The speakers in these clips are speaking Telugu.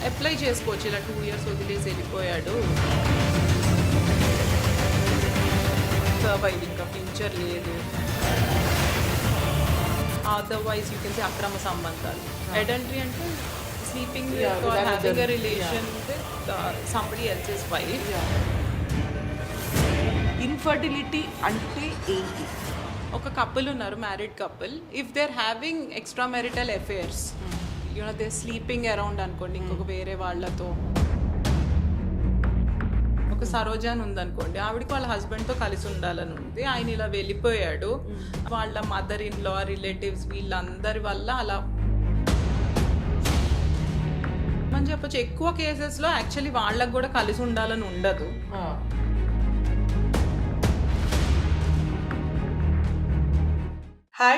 అప్లై చేసుకోవచ్చు. ఇలా 2 years వదిలేసి వెళ్ళిపోయాడు, సర్వైవ్, ఇంకా ఫ్యూచర్ లేదు. అదర్వైజ్ యూ కెన్ సే అక్రమ సంబంధాలు. అడల్టరీ అంటే sleeping with or having a relation with somebody else's wife. Infertility అంటే ఏంటి? ఒక కపుల్ ఉన్నారు, married couple, if they are having extra marital affairs, you know they sleeping around అనుకోండి ఇంకొక వేరే వాళ్ళతో. ఒక సరోజ అని ఉందనుకోండి, ఆవిడకి వాళ్ళ హస్బెండ్తో కలిసి ఉండాలని ఉంది, ఆయన ఇలా వెళ్ళిపోయాడు, వాళ్ళ మదర్ ఇన్ లా, రిలేటివ్స్, వీళ్ళందరి వల్ల అలా అని చెప్పచ్చు. ఎక్కువ కేసెస్లో యాక్చువల్లీ వాళ్ళకు కూడా కలిసి ఉండాలని ఉండదు. Hi,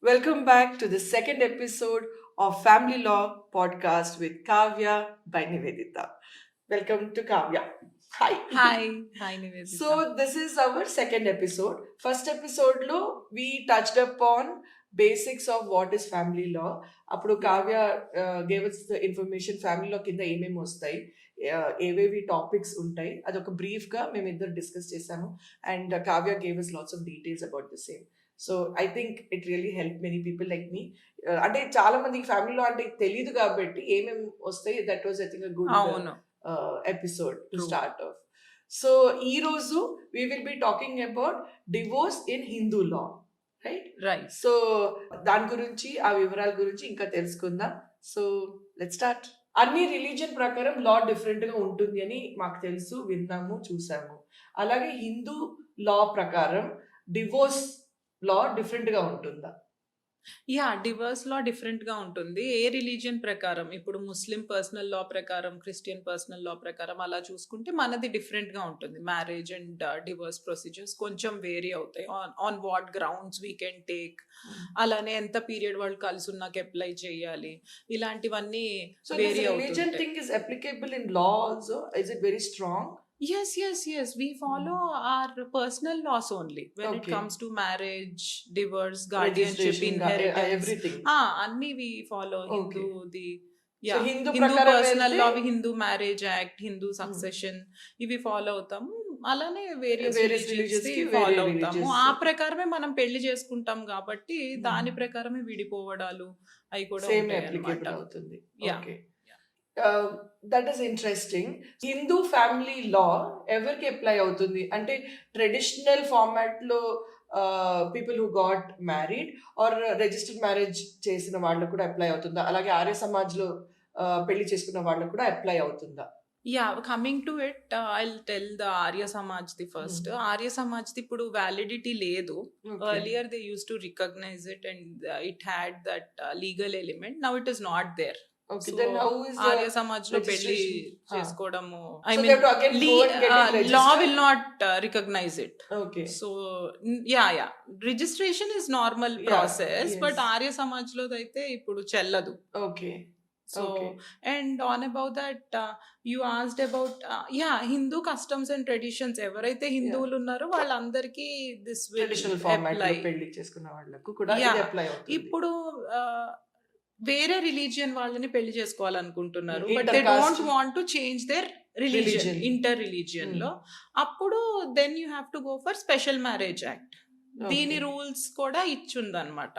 welcome back to the second episode of Family Law Podcast with Kavya by Nivedita. Welcome to Kavya. Hi. Hi Nivedita. So this is our second episode. First episode lo we touched upon basics of what is family law. Appudu Kavya gave us the information family law kinda emem vastayi, ఏవేవి టాపిక్స్ ఉంటాయి, అదొక బ్రీఫ్గా మేమిద్దరు డిస్కస్ చేసాము. And Kavya gave us lots of details about the same. So I think it really help many people like me. అంటే చాలా మందికి ఫ్యామిలీలో అంటే తెలియదు కాబట్టి ఏమేమి వస్తాయి. That was I think a good episode to start off. So ఈ రోజు we will be talking about divorce in Hindu law, right? So దాని గురించి, ఆ వివరాల గురించి ఇంకా తెలుసుకుందాం. So let's start. అన్ని రిలీజియన్ ప్రకారం లా డిఫరెంట్ గా ఉంటుంది అని మాకు తెలుసు, విన్నాము, చూసాము. అలాగే హిందూ లా ప్రకారం డివోర్స్ లా డిఫరెంట్ గా ఉంటుందా? డివోర్స్ లా డిఫరెంట్ గా ఉంటుంది. ఏ రిలీజియన్ ప్రకారం, ఇప్పుడు ముస్లిం పర్సనల్ లా ప్రకారం, క్రిస్టియన్ పర్సనల్ లా ప్రకారం అలా చూసుకుంటే మనది డిఫరెంట్ గా ఉంటుంది. మ్యారేజ్ అండ్ డివోర్స్ ప్రొసీజర్స్ కొంచెం వేరీ అవుతాయి. On what grounds we can take, అలానే ఎంత పీరియడ్ వాళ్ళు కలిసి ఉన్నాక అప్లై చేయాలి, ఇలాంటివన్నీ వేరీ అవుతాయి. Religion thing is applicable in law also? Is it very strong? Yes. We follow our personal laws only when it comes to marriage, divorce, guardianship, inheritance, everything. Anni we follow Hindu, So Hindu personal law, Hindu marriage act, Hindu succession, ఇవి ఫాలో అవుతాము. అలానే వేరియస్ రిలీజియన్స్ కి ఫాలో అవుతాము. ఆ ప్రకారమే మనం పెళ్లి చేసుకుంటాం కాబట్టి దాని ప్రకారమే విడిపోవడాలు అవి కూడా సేమ్ అప్లికేబుల్ అవుతుంది. That is interesting. Hindu family law ఎవరికి అప్లై అవుతుంది అంటే ట్రెడిషనల్ ఫార్మాట్ లో people who got married or registered marriage చేసిన వాళ్ళకు కూడా అప్లై అవుతుందా? అలాగే ఆర్య సమాజ్ లో పెళ్లి చేసుకున్న వాళ్ళకు కూడా అప్లై అవుతుందా? Coming to it, I'll tell the Arya Samaj the first. Arya Samaj the ఇప్పుడు వ్యాలిడిటీ లేదు. Earlier they used to recognise it and it had that legal element. Now it is not there. Arya Samaj లో పెళ్లి చేసుకోవడము, I mean law will not recognise it. So registration is normal process, but Arya Samaj లో అయితే ఇప్పుడు చెల్లదు. So and on about that you asked about Hindu customs and traditions. ఎవరైతే హిందువులు ఉన్నారో వాళ్ళందరికీ దిస్ విల్ అప్లై. ఇప్పుడు వేరే రిలీజియన్ వాళ్ళని పెళ్లి చేసుకోవాలనుకుంటున్నారు, but they don't want to change their religion, inter religion లో. అప్పుడు then you have to go for special marriage act. దీని రూల్స్ కూడా ఇచ్చుందన్నమాట.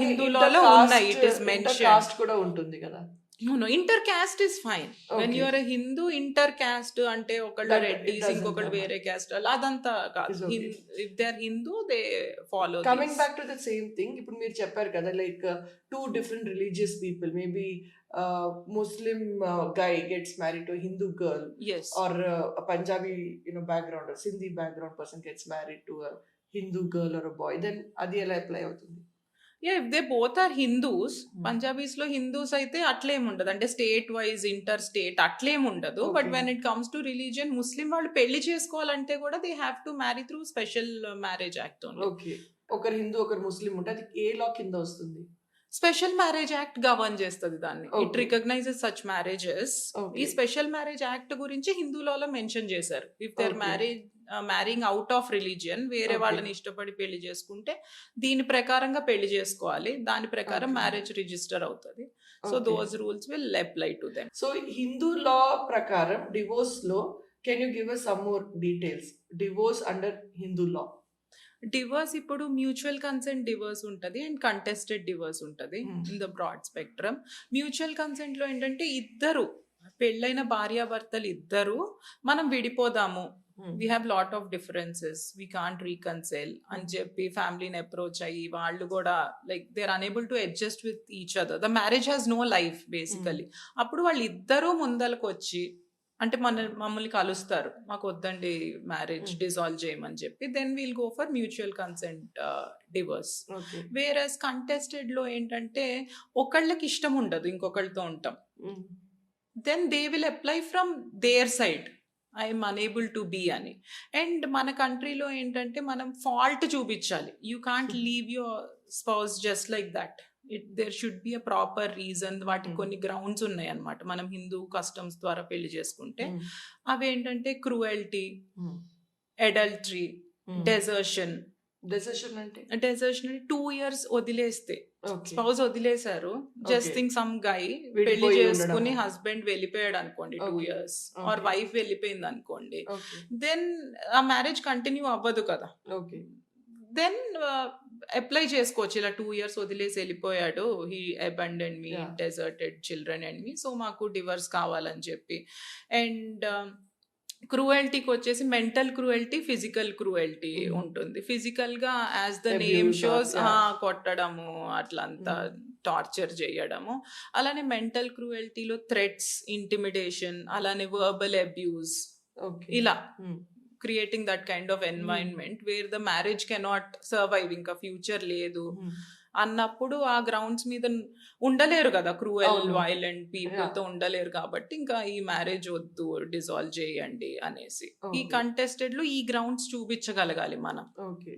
హిందూలో ఉన్నాయి. ఇట్ ఇస్ మెన్షన్ కూడా ఉంటుంది కదా. No, intercaste is fine. When you are a Hindu, intercaste అంటే ఒకళ్ళు రెడ్డిస్, ఇంకొకళ్ళు వేరే క్యాస్ట్, అదంతా కాదు. If they are Hindu, they follow. Coming back to the same thing, ఇప్పుడు మీరు చెప్పారు కదా, like two different religious people, maybe Muslim guy gets married to a Hindu girl, yes, or a Punjabi background or Sindhi background person gets married to a Hindu girl or a boy, then అది ఎలా అప్లై అవుతుంది? If they both are Hindus, Punjabis లో హిందూస్ అయితే అట్లేం ఉండదు, అంటే స్టేట్ వైజ్ ఇంటర్ స్టేట్ అట్లేం ఉండదు. But when it comes to religion, Muslim వాళ్ళు పెళ్లి చేసుకోవాలంటే కూడా they have to marry through special marriage act only. ఒకరు హిందూ ఒకరు ముస్లిం ఉంటే అది ఏ లా కింద వస్తుంది? స్పెషల్ మ్యారేజ్ యాక్ట్ గవర్న్ చేస్తుంది దాన్ని. It Okay. Recognises such marriages. ఈ Okay. స్పెషల్ మ్యారేజ్ యాక్ట్ గురించి హిందూ లాలో మెన్షన్ చేశారు. If they are Okay. Marrying out of religion, వేరే Okay. వాళ్ళని ఇష్టపడి పెళ్లి చేసుకుంటే దీని ప్రకారంగా పెళ్లి చేసుకోవాలి, దాని ప్రకారం Okay. మ్యారేజ్ రిజిస్టర్ అవుతుంది. So Okay. Those rules will apply to them. So Hindu law ప్రకారం డివోర్స్ లో can you give us some more details? Divorce under Hindu law. Divorce ఇప్పుడు మ్యూచువల్ కన్సెంట్ డివోర్స్ ఉంటుంది అండ్ కంటెస్టెడ్ డివోర్స్ ఉంటుంది in the broad spectrum. Mutual consent లో ఏంటంటే ఇద్దరు పెళ్ళైన భార్యాభర్తలు ఇద్దరు మనం విడిపోదాము, we have lot of differences, we can't reconcile అని చెప్పి ఫ్యామిలీని అప్రోచ్ అయ్యి వాళ్ళు కూడా like they are unable to adjust with each other. The marriage has no life basically. అప్పుడు వాళ్ళు ఇద్దరూ ముందలకు వచ్చి అంటే మమ్మల్ని కలుస్తారు, మాకు వద్దండి మ్యారేజ్ డిజాల్వ్ చేయమని చెప్పి, then we'll go for mutual consent divorce. Whereas contested లో ఏంటంటే ఒకళ్ళకి ఇష్టం ఉండదు ఇంకొకళ్ళతో ఉంటాం, then they will apply from their side I'm unable to be అని. అండ్ మన కంట్రీలో ఏంటంటే మనం ఫాల్ట్ చూపించాలి, you can't leave your spouse just like that. There should be a proper reason. వాటికి కొన్ని గ్రౌండ్స్ ఉన్నాయి అన్నమాట. మనం హిందూ కస్టమ్స్ ద్వారా పెళ్లి చేసుకుంటే అవి ఏంటంటే క్రూయల్టీ, అడల్టరీ, డెజర్షన్. డెసిషన్ అంటే 2 years వదిలేస్తే, Okay. స్పౌస్ వదిలేశారు, just Okay. Think some guy విడిపోయి పెళ్లి చేసుకుని ఉండడము. హస్బెండ్ వెళ్ళిపోయాడు అనుకోండి 2 Okay. years, Okay. Or wife వెళ్ళిపోయింది అనుకోండి, ఓకే దెన్ ఆ మ్యారేజ్ కంటిన్యూ అవ్వదు కదా. ఓకే దెన్ అప్లై చేసుకోవచ్చు, ఇలా 2 years వదిలేసి వెళ్ళిపోయాడు, he abandon me, Yeah. Deserted children and me, so మాకు డివర్స్ కావాలని చెప్పి. అండ్ క్రూయల్టీకి వచ్చేసి మెంటల్ క్రూయల్టీ, ఫిజికల్ క్రూయల్టీ ఉంటుంది. ఫిజికల్ గా as the name Abuse, shows yeah. కొట్టడము, అట్లంతా టార్చర్ చేయడము. అలానే మెంటల్ క్రూయల్టీలో థ్రెట్స్, ఇంటిమిడేషన్, అలానే వర్బల్ అబ్యూస్, ఓకే ఇలా creating that kind of environment where the marriage cannot survive, ఇంకా ఫ్యూచర్ లేదు అన్నప్పుడు ఆ గ్రౌండ్స్ మీద ఉండలేరు కదా, క్రూయల్ అవును. Violent people Yeah. తో ఉండలేరు కాబట్టి ఇంకా ఈ మ్యారేజ్ వద్దు, డిజాల్వ్ చేయండి అనేసి. ఈ Okay. కంటెస్టెడ్ లో ఈ గ్రౌండ్స్ చూపించగలగాలి మనం. ఓకే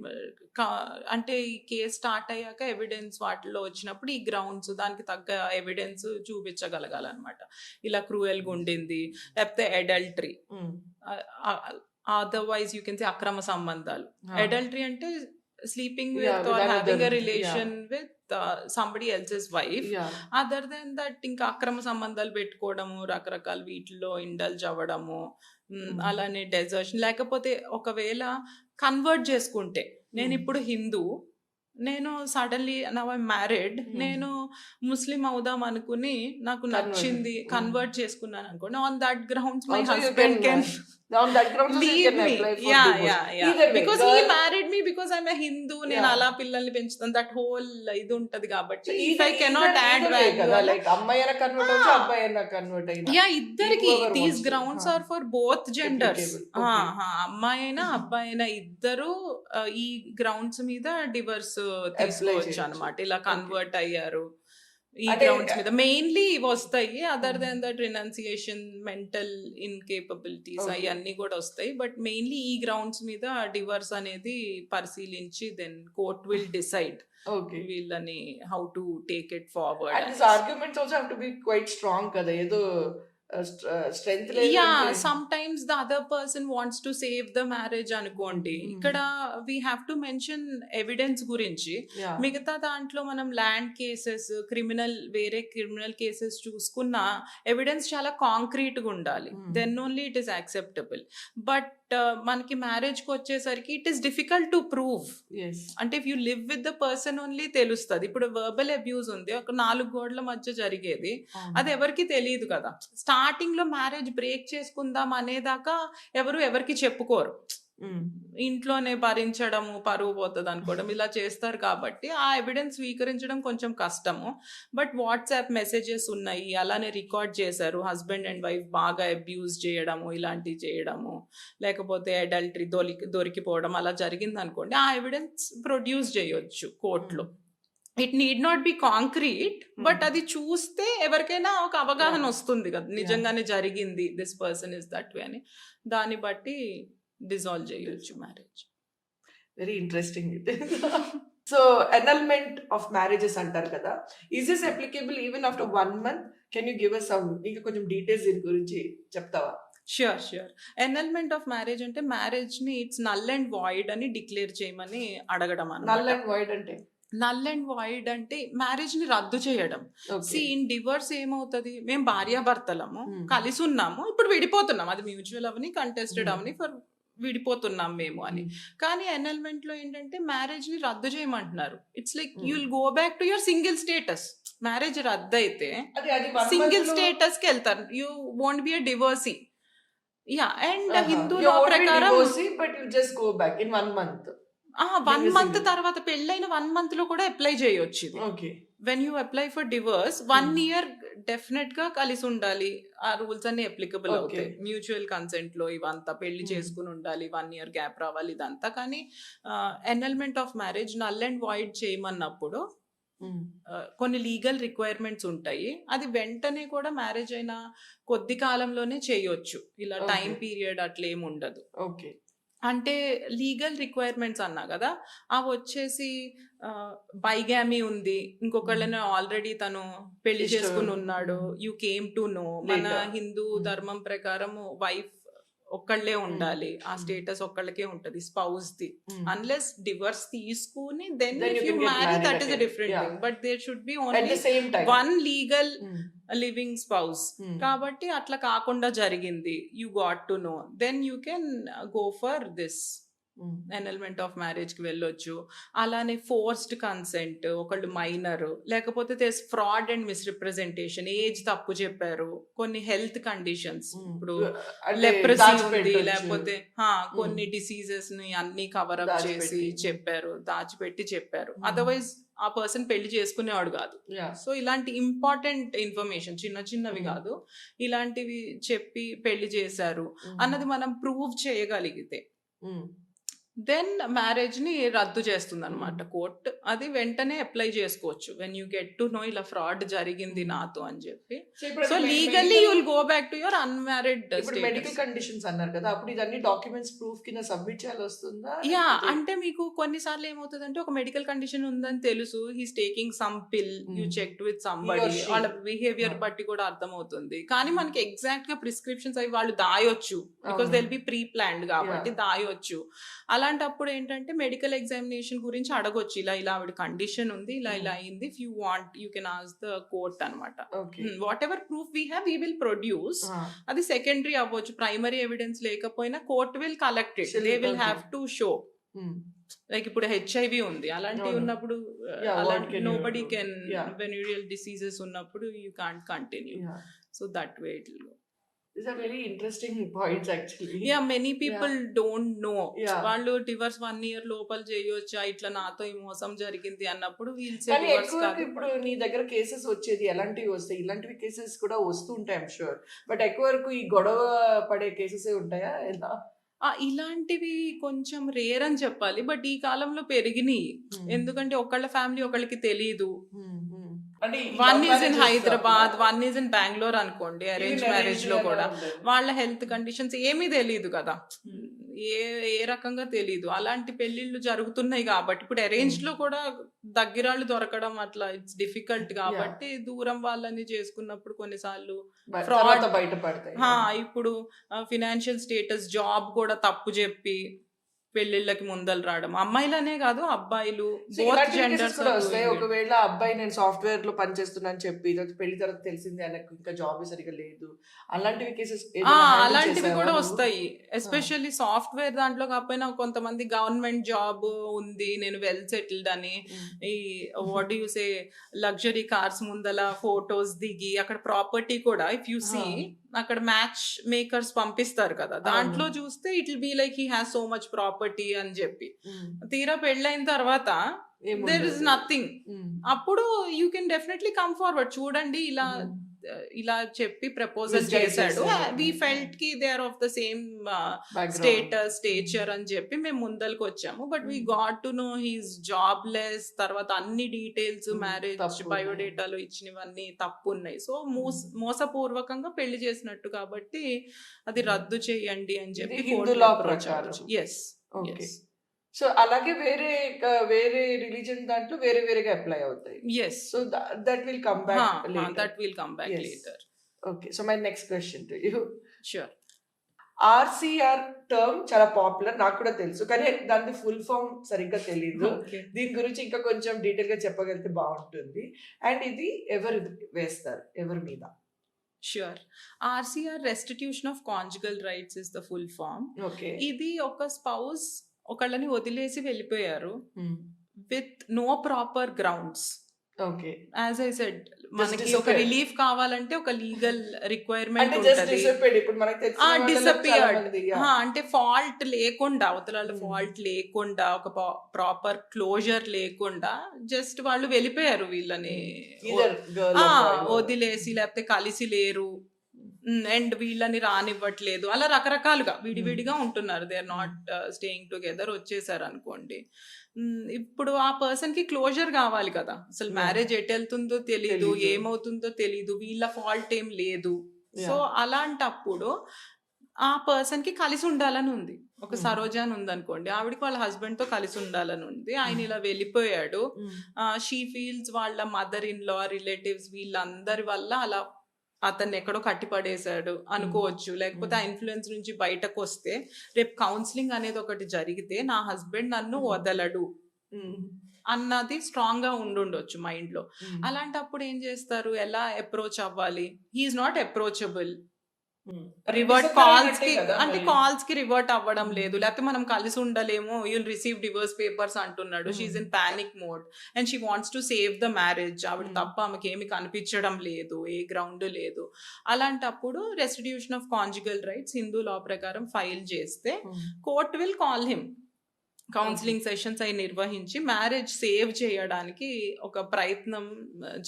అంటే ఈ కేసు స్టార్ట్ అయ్యాక ఎవిడెన్స్ వాటిలో వచ్చినప్పుడు ఈ గ్రౌండ్స్ దానికి తగ్గ ఎవిడెన్స్ చూపించగలగాలన్నమాట. ఇలా క్రూయల్ గా ఉండింది, లేకపోతే adultery, otherwise you can say అక్రమ సంబంధాలు. అడల్టరీ అంటే sleeping Yeah, with with or having a another, relation with somebody else's wife. Yeah other than that ఇంకా అక్రమ సంబంధాలు పెట్టుకోవడము, రకరకాల వీటిలో ఇండల్జ్ అవ్వడము, అలానే డెజర్షన్. లేకపోతే ఒకవేళ కన్వర్ట్ చేసుకుంటే, నేను ఇప్పుడు హిందూ, నేను సడన్లీ నౌ ఐ మ్యారీడ్, నేను ముస్లిం అవుదాం అనుకుని నాకు నచ్చింది, కన్వర్ట్ చేసుకున్నాను అనుకోండి, on that grounds my Also you husband can, can on that grounds also you leave can me. apply for Yeah, divorce. yeah, yeah. Either way, Because girl- he married me because I'm a Hindu. నేను Yeah. అలా పిల్లల్ని పెంచుతాను, దట్ హోల్ ఇది ఉంటది కాబట్టి So if either- I cannot either- add either way value కదా, అలా- like అమ్మాయి అయినా కన్వర్ట్ అవ్వచ్చు, Ah. అబ్బాయి అయినా కన్వర్ట్ అయినా. యా, ఇద్దరికి Whoever these wants to. Grounds Huh. Are for both genders. Applicable. Okay. అమ్మాయి అయినా అబ్బాయి అయినా ఇద్దరు ఈ గ్రౌండ్స్ మీద డివర్స్ తీసుకోవచ్చు చేయొచ్చు. అనమాట. ఇలా కన్వర్ట్ అయ్యారు ఈ అంటే- గ్రౌండ్స్ మీద మెయిన్లీ ఇవి వస్తాయి. Other than that renunciation, mental incapabilities, Okay. అవన్నీ కూడా వస్తాయి. బట్ మెయిన్లీ ఈ గ్రౌండ్స్ మీద డివర్స్ అనేది పరిశీలించి then court will decide Okay. వీళ్ళని how to take it forward. And these arguments also have to be quite strong కదా, ఏదో స్ట్రెంగ్త్ లేదు యా, అంటే- sometimes the other person wants to save the marriage అనుకోండి. ఇక్కడ we have to mention evidence గురించి. Yeah. మిగతా దాంట్లో మనం ల్యాండ్ కేసెస్, వేరే క్రిమినల్ కేసెస్ చూసుకున్నా ఎవిడెన్స్ చాలా కాంక్రీట్ గా ఉండాలి, then only it is acceptable. But మనకి మ్యారేజ్ కి వచ్చేసరికి it is difficult to prove. Yes. అంటే if you live with the person only తెలుస్తుంది. ఇప్పుడు వర్బల్ అబ్యూస్ ఉంది, ఒక 4 గోడల మధ్య జరిగేది, అది ఎవరికి తెలియదు కదా. స్టార్టింగ్ లో మ్యారేజ్ బ్రేక్ చేసుకుందాం అనేదాకా ఎవరికి చెప్పుకోరు. ఇంట్లోనే భరించడము, పరువు పోతుంది అనుకోవడం, ఇలా చేస్తారు కాబట్టి ఆ ఎవిడెన్స్ స్వీకరించడం కొంచెం కష్టము. బట్ వాట్సాప్ మెసేజెస్ ఉన్నాయి, అలానే రికార్డ్ చేశారు, హస్బెండ్ అండ్ వైఫ్ బాగా అబ్యూజ్ చేయడము, ఇలాంటివి చేయడము, లేకపోతే అడల్టరీ దొరికిపోవడం అలా జరిగింది అనుకోండి, ఆ ఎవిడెన్స్ ప్రొడ్యూస్ చేయొచ్చు కోర్టులో. It need not be concrete, but అది చూస్తే ఎవరికైనా ఒక అవగాహన వస్తుంది కదా, నిజంగానే జరిగింది, this person is that way అని. దాన్ని బట్టి డిజాల్వ్ చేయొచ్చు marriage. Very interesting. So annulment of marriages అంటారు కదా, is this applicable even after 1 month? Can you give us some ఇంకా కొంచెం డీటెయిల్స్ దీని గురించి చెప్తావా? ష్యూర్. ఎన్నల్మెంట్ ఆఫ్ మ్యారేజ్ అంటే మ్యారేజ్ ని ఇట్స్ నల్ అండ్ వాయిడ్ అని డిక్లేర్ చేయమని అడగడం నల్ అన్నమాట. అండ్ వైడ్ అంటే నల్ అండ్ వాయిడ్ అంటే మ్యారేజ్ ని రద్దు చేయడం. సి ఇన్ డివర్స్ ఏమవుతుంది, మేము భార్యాభర్తలము Hmm. కలిసి ఉన్నాము, ఇప్పుడు విడిపోతున్నాం, అది మ్యూచువల్ అవని కంటెస్టెడ్ అవని ఫర్ విడిపోతున్నాం మేము అని. కానీ ఎన్నల్మెంట్ లో ఏంటంటే మ్యారేజ్ ని రద్దు చేయమంటున్నారు. It's like you will go back to your single status. Marriage రద్దు అయితే సింగిల్ స్టేటస్ కి వెళ్తారు, you won't be a divorcee. Yeah, and Hindu law ప్రకారం but you just go back in 1 month. 1 month తర్వాత పెళ్ళైన 1 month లో కూడా అప్లై చేయొచ్చు ఇది. Okay. When you apply for divorce 1 year definite గా కలిసి ఉండాలి. ఆ రూల్స్ అన్ని అప్లికబుల్ అవుతాయి. మ్యూచువల్ కన్సెంట్ లో ఇవంతా పెళ్లి చేసుకుని ఉండాలి, 1 year గ్యాప్ రావాలి ఇదంతా. కానీ annulment of marriage null and void చేయమన్నప్పుడు కొన్ని లీగల్ రిక్వైర్మెంట్స్ ఉంటాయి. అది వెంటనే కూడా మ్యారేజ్ అయిన కొద్ది కాలంలోనే చేయొచ్చు. ఇలా టైం పీరియడ్ అట్లా ఏమి ఉండదు. ఓకే. అంటే లీగల్ రిక్వైర్మెంట్స్ అన్నా కదా, అవి వచ్చేసి బైగామీ ఉంది, ఇంకొకళ్ళని ఆల్రెడీ తను పెళ్లి చేసుకుని ఉన్నాడు, యూ కేమ్ టు నో. మన హిందూ ధర్మం ప్రకారం వైఫ్ ఒక్కళ్ళే ఉండాలి, ఆ స్టేటస్ ఒక్కళ్ళకే ఉంటది స్పౌస్ ది. అన్లెస్ డివర్స్ తీసుకుని then if you marry that is a different thing, but there should be only one legal living spouse. కాబట్టి అట్లా కాకుండా జరిగింది, you got to know, then you can go for this annulment of marriage కి వెళ్ళొచ్చు. అలానే ఫోర్స్డ్ కన్సెంట్, ఒకళ్ళు మైనర్, లేకపోతే ఫ్రాడ్ అండ్ మిస్రిప్రజెంటేషన్, ఏజ్ తప్పు చెప్పారు, కొన్ని హెల్త్ కండిషన్స్, ఇప్పుడు లెప్రసీ ఉంది, లేకపోతే కొన్ని డిసీజెస్ ని అన్ని కవర్ అప్ చేసి చెప్పారు, దాచిపెట్టి చెప్పారు. అదర్వైజ్ ఆ పర్సన్ పెళ్లి చేసుకునేవాడు కాదు. సో ఇలాంటి ఇంపార్టెంట్ ఇన్ఫర్మేషన్, చిన్నవి కాదు, ఇలాంటివి చెప్పి పెళ్లి చేశారు అన్నది మనం ప్రూవ్ చేయగలిగితే దెన్ మ్యారేజ్ ని రద్దు చేస్తుంది అనమాట కోర్ట్. అది వెంటనే అప్లై చేసుకోవచ్చు when you get to know ఇలా ఫ్రాడ్ జరిగింది నాతో అని చెప్పి. So legally you will go back to your unmarried. Medical conditions అన్నారు కదా, అప్పుడు ఇదన్నీ డాక్యుమెంట్స్ ప్రూఫ్ కింద సబ్మిట్ చేయాలి వస్తుందా? యా, అంటే మీకు కొన్నిసార్లు ఏమవుతుంది అంటే ఒక మెడికల్ కండిషన్ ఉందని తెలుసు, హీస్ టేకింగ్ సమ్ పిల్, యూ చెక్డ్ విత్ సంబడి, వాళ్ళ బిహేవియర్ బట్టి కూడా అర్థమవుతుంది. కానీ మనకి ఎగ్జాక్ట్ గా ప్రిస్క్రిప్షన్స్ అవి వాళ్ళు దాయొచ్చు, because they will be pre planned కాబట్టి దాయొచ్చు. అలాంటప్పుడు ఏంటంటే మెడికల్ ఎగ్జామినేషన్ గురించి అడగొచ్చు, ఇలా ఆవిడ కండిషన్ ఉంది, ఇలా అయింది, if you want you can ask the court అనమాట. Whatever proof we have we will produce. అది సెకండరీ అవ్వచ్చు, ప్రైమరీ ఎవిడెన్స్ లేకపోయినా court will collect it, they will have to show. Like ఇప్పుడు HIV ఉంది, అలాంటివి ఉన్నప్పుడు నోబడీ కెన్, వెనూరియల్ డిసీజెస్ ఉన్నప్పుడు you can't continue. So that way it will go. These are very interesting points actually. Yeah, many people don't know. వాళ్ళు డివర్స్ 1 year లోపల చేయొచ్చా, ఇట్లా నాతో ఈ మోసం జరిగింది అన్నప్పుడు కానీ ఎక్కువ ఇప్పుడు నీ దగ్గర కేసెస్ వచ్చేది ఎలాంటివి వస్తాయి? ఇలాంటివి కేసెస్ కూడా వస్తుంటాయి ఐమ్ షూర్, బట్ ఎక్కువ వరకు ఈ గొడవ పడే కేసెస్ ఉంటాయా? ఇలాంటివి కొంచెం రేర్ అని చెప్పాలి, బట్ ఈ కాలంలో పెరిగినాయి. ఎందుకంటే ఒకళ్ళ ఫ్యామిలీ ఒకళ్ళకి తెలియదు. 1 is in Hyderabad, 1 is in Bengaluru అనుకోండి, అరేంజ్ మ్యారేజ్ లో కూడా వాళ్ళ హెల్త్ కండిషన్స్ ఏమీ తెలియదు కదా, ఏ రకంగా తెలియదు. అలాంటి పెళ్లిళ్ళు జరుగుతున్నాయి కాబట్టి ఇప్పుడు అరేంజ్ లో కూడా దగ్గరాళ్ళు దొరకడం అట్లా ఇట్స్ డిఫికల్ట్. కాబట్టి దూరం వాళ్ళని చేసుకున్నప్పుడు కొన్నిసార్లు ఫ్రాడ్ బయటపడతాయి. ఇప్పుడు ఫినాన్షియల్ స్టేటస్, జాబ్ కూడా తప్పు చెప్పి పెళ్లిళ్ళకి ముందలు రావడం, అమ్మాయిలనే కాదు అబ్బాయిలు, బోత్ జెండర్స్. ఒకవేళ అబ్బాయి నేను సాఫ్ట్వేర్ లో పనిచేస్తున్నాను చెప్పి పెళ్లి తర్వాత తెలిసింది ఆయనకు ఇంకా జాబ్ సరిగా లేదు, అలాంటివి కేసెస్ అలాంటివి కూడా వస్తాయి. ఎస్పెషల్లీ సాఫ్ట్వేర్ దాంట్లో కాకపోయినా కొంతమంది గవర్నమెంట్ జాబ్ ఉంది, నేను వెల్ సెటిల్డ్ అని ఈ what you say luxury cars ముందల ఫోటోస్ దిగి, అక్కడ ప్రాపర్టీ కూడా ఇఫ్ యు సీ అక్కడ మ్యాచ్ మేకర్స్ పంపిస్తారు కదా, దాంట్లో చూస్తే it will be like he has so much property అని చెప్పి. తీరా పెళ్ళైన తర్వాత దేర్ ఇస్ నథింగ్. అప్పుడు you can definitely come forward, చూడండి ఇలా చెప్పి ప్రపోజల్ చేశాడు, వి ఫెల్ట్ కి they are of the same status stature అని చెప్పి మేము ముందరికి వచ్చాము. But we got to no he's jobless, తర్వాత అన్ని డీటెయిల్స్ మ్యారేజ్ బయోడేటాలో ఇచ్చినవన్నీ తప్పు ఉన్నాయి. సో మోసపూర్వకంగా పెళ్లి చేసినట్టు కాబట్టి అది రద్దు చేయండి అని చెప్పి. ఎస్. సో అలాగే వేరే రిలీజన్ దాంట్లో వేరేగా అప్లై అవుతాయి. Yes, so that will come back later. That will come back Yes. Later. Okay, so my next question to you. Sure. RCR term చాలా పాపులర్, నాకు కూడా తెలుసు, కానీ దాని ఫుల్ ఫామ్ సరిగ్గా తెలీదు. ఓకే. దీని గురించి ఇంకా కొంచెం డీటెయిల్ గా చెప్పగలిగితే బాగుంటుంది. అండ్ ఇది ఎవరు వేస్తారు, ఎవరి మీద? Sure. RCR restitution of conjugal rights is the full form. Okay. ఇది ఒక స్పౌస్ ఒకళ్ళని వదిలేసి వెళ్ళిపోయారు with no proper grounds. Okay. As I said, మనకి ఒక disappeared. రిలీఫ్ కావాలంటే ఒక లీగల్ రిక్వైర్మెంట్ అంటే జస్ట్ ఉంటది. డిసప్పియర్డ్. ఇప్పుడు మనకు తెలిసిన వాళ్ళలో చాలా డిసపియర్డ్. మంది, yeah. అంటే ఫాల్ట్ లేకుండా, అవతల Hmm. ఫాల్ట్ లేకుండా, ఒక ప్రాపర్ క్లోజర్ లేకుండా జస్ట్ వాళ్ళు వెళ్ళిపోయారు వీళ్ళని Either girl or boy or- వదిలేసి, లేకపోతే కలిసి లేరు అండ్ వీళ్ళని రానివ్వట్లేదు, అలా రకరకాలుగా విడివిడిగా ఉంటున్నారు. They are not staying together, వచ్చేసారు అనుకోండి. ఇప్పుడు ఆ పర్సన్ కి క్లోజర్ కావాలి కదా, అసలు Yeah. మ్యారేజ్ ఎటు వెళ్తుందో తెలీదు, తెలీదు. ఏమవుతుందో తెలీదు, వీళ్ళ ఫాల్ట్ ఏం లేదు. So Yeah. అలాంటప్పుడు ఆ పర్సన్ కి కలిసి ఉండాలని ఉంది. ఒక Hmm. సరోజ అని ఉందనుకోండి, ఆవిడకి వాళ్ళ హస్బెండ్ తో కలిసి ఉండాలని ఉంది. ఆయన ఇలా వెళ్ళిపోయాడు. షీ ఫీల్స్ వాళ్ళ మదర్ ఇన్ లా, రిలేటివ్స్, వీళ్ళందరి వల్ల అలా అతన్ని ఎక్కడో కట్టిపడేశాడు అనుకోవచ్చు. లేకపోతే ఆ ఇన్ఫ్లుయెన్స్ నుంచి బయటకు వస్తే, రేపు కౌన్సిలింగ్ అనేది ఒకటి జరిగితే, నా హస్బెండ్ నన్ను వదలడు అన్నది స్ట్రాంగ్ గా ఉండుండొచ్చు మైండ్ లో. అలాంటప్పుడు ఏం చేస్తారు, ఎలా అప్రోచ్ అవ్వాలి? He's not approachable. Revert calls కి, అంటే కాల్స్ కి రివర్ట్ అవ్వడం లేదు, లేకపోతే మనం కలిసి ఉండలేము, యుల్ రిసీవ్ డివోర్స్ పేపర్స్ అంటున్నాడు. She's in panic mode and she wants to save the marriage. ఆవిడ తప్ప ఆమెకి ఏమి కనిపించడం లేదు, ఏ గ్రౌండ్ లేదు. అలాంటప్పుడు restitution of conjugal rights Hindu law ప్రకారం ఫైల్ చేస్తే court will call him. Counselling sessions అవి నిర్వహించి మ్యారేజ్ సేవ్ చేయడానికి ఒక ప్రయత్నం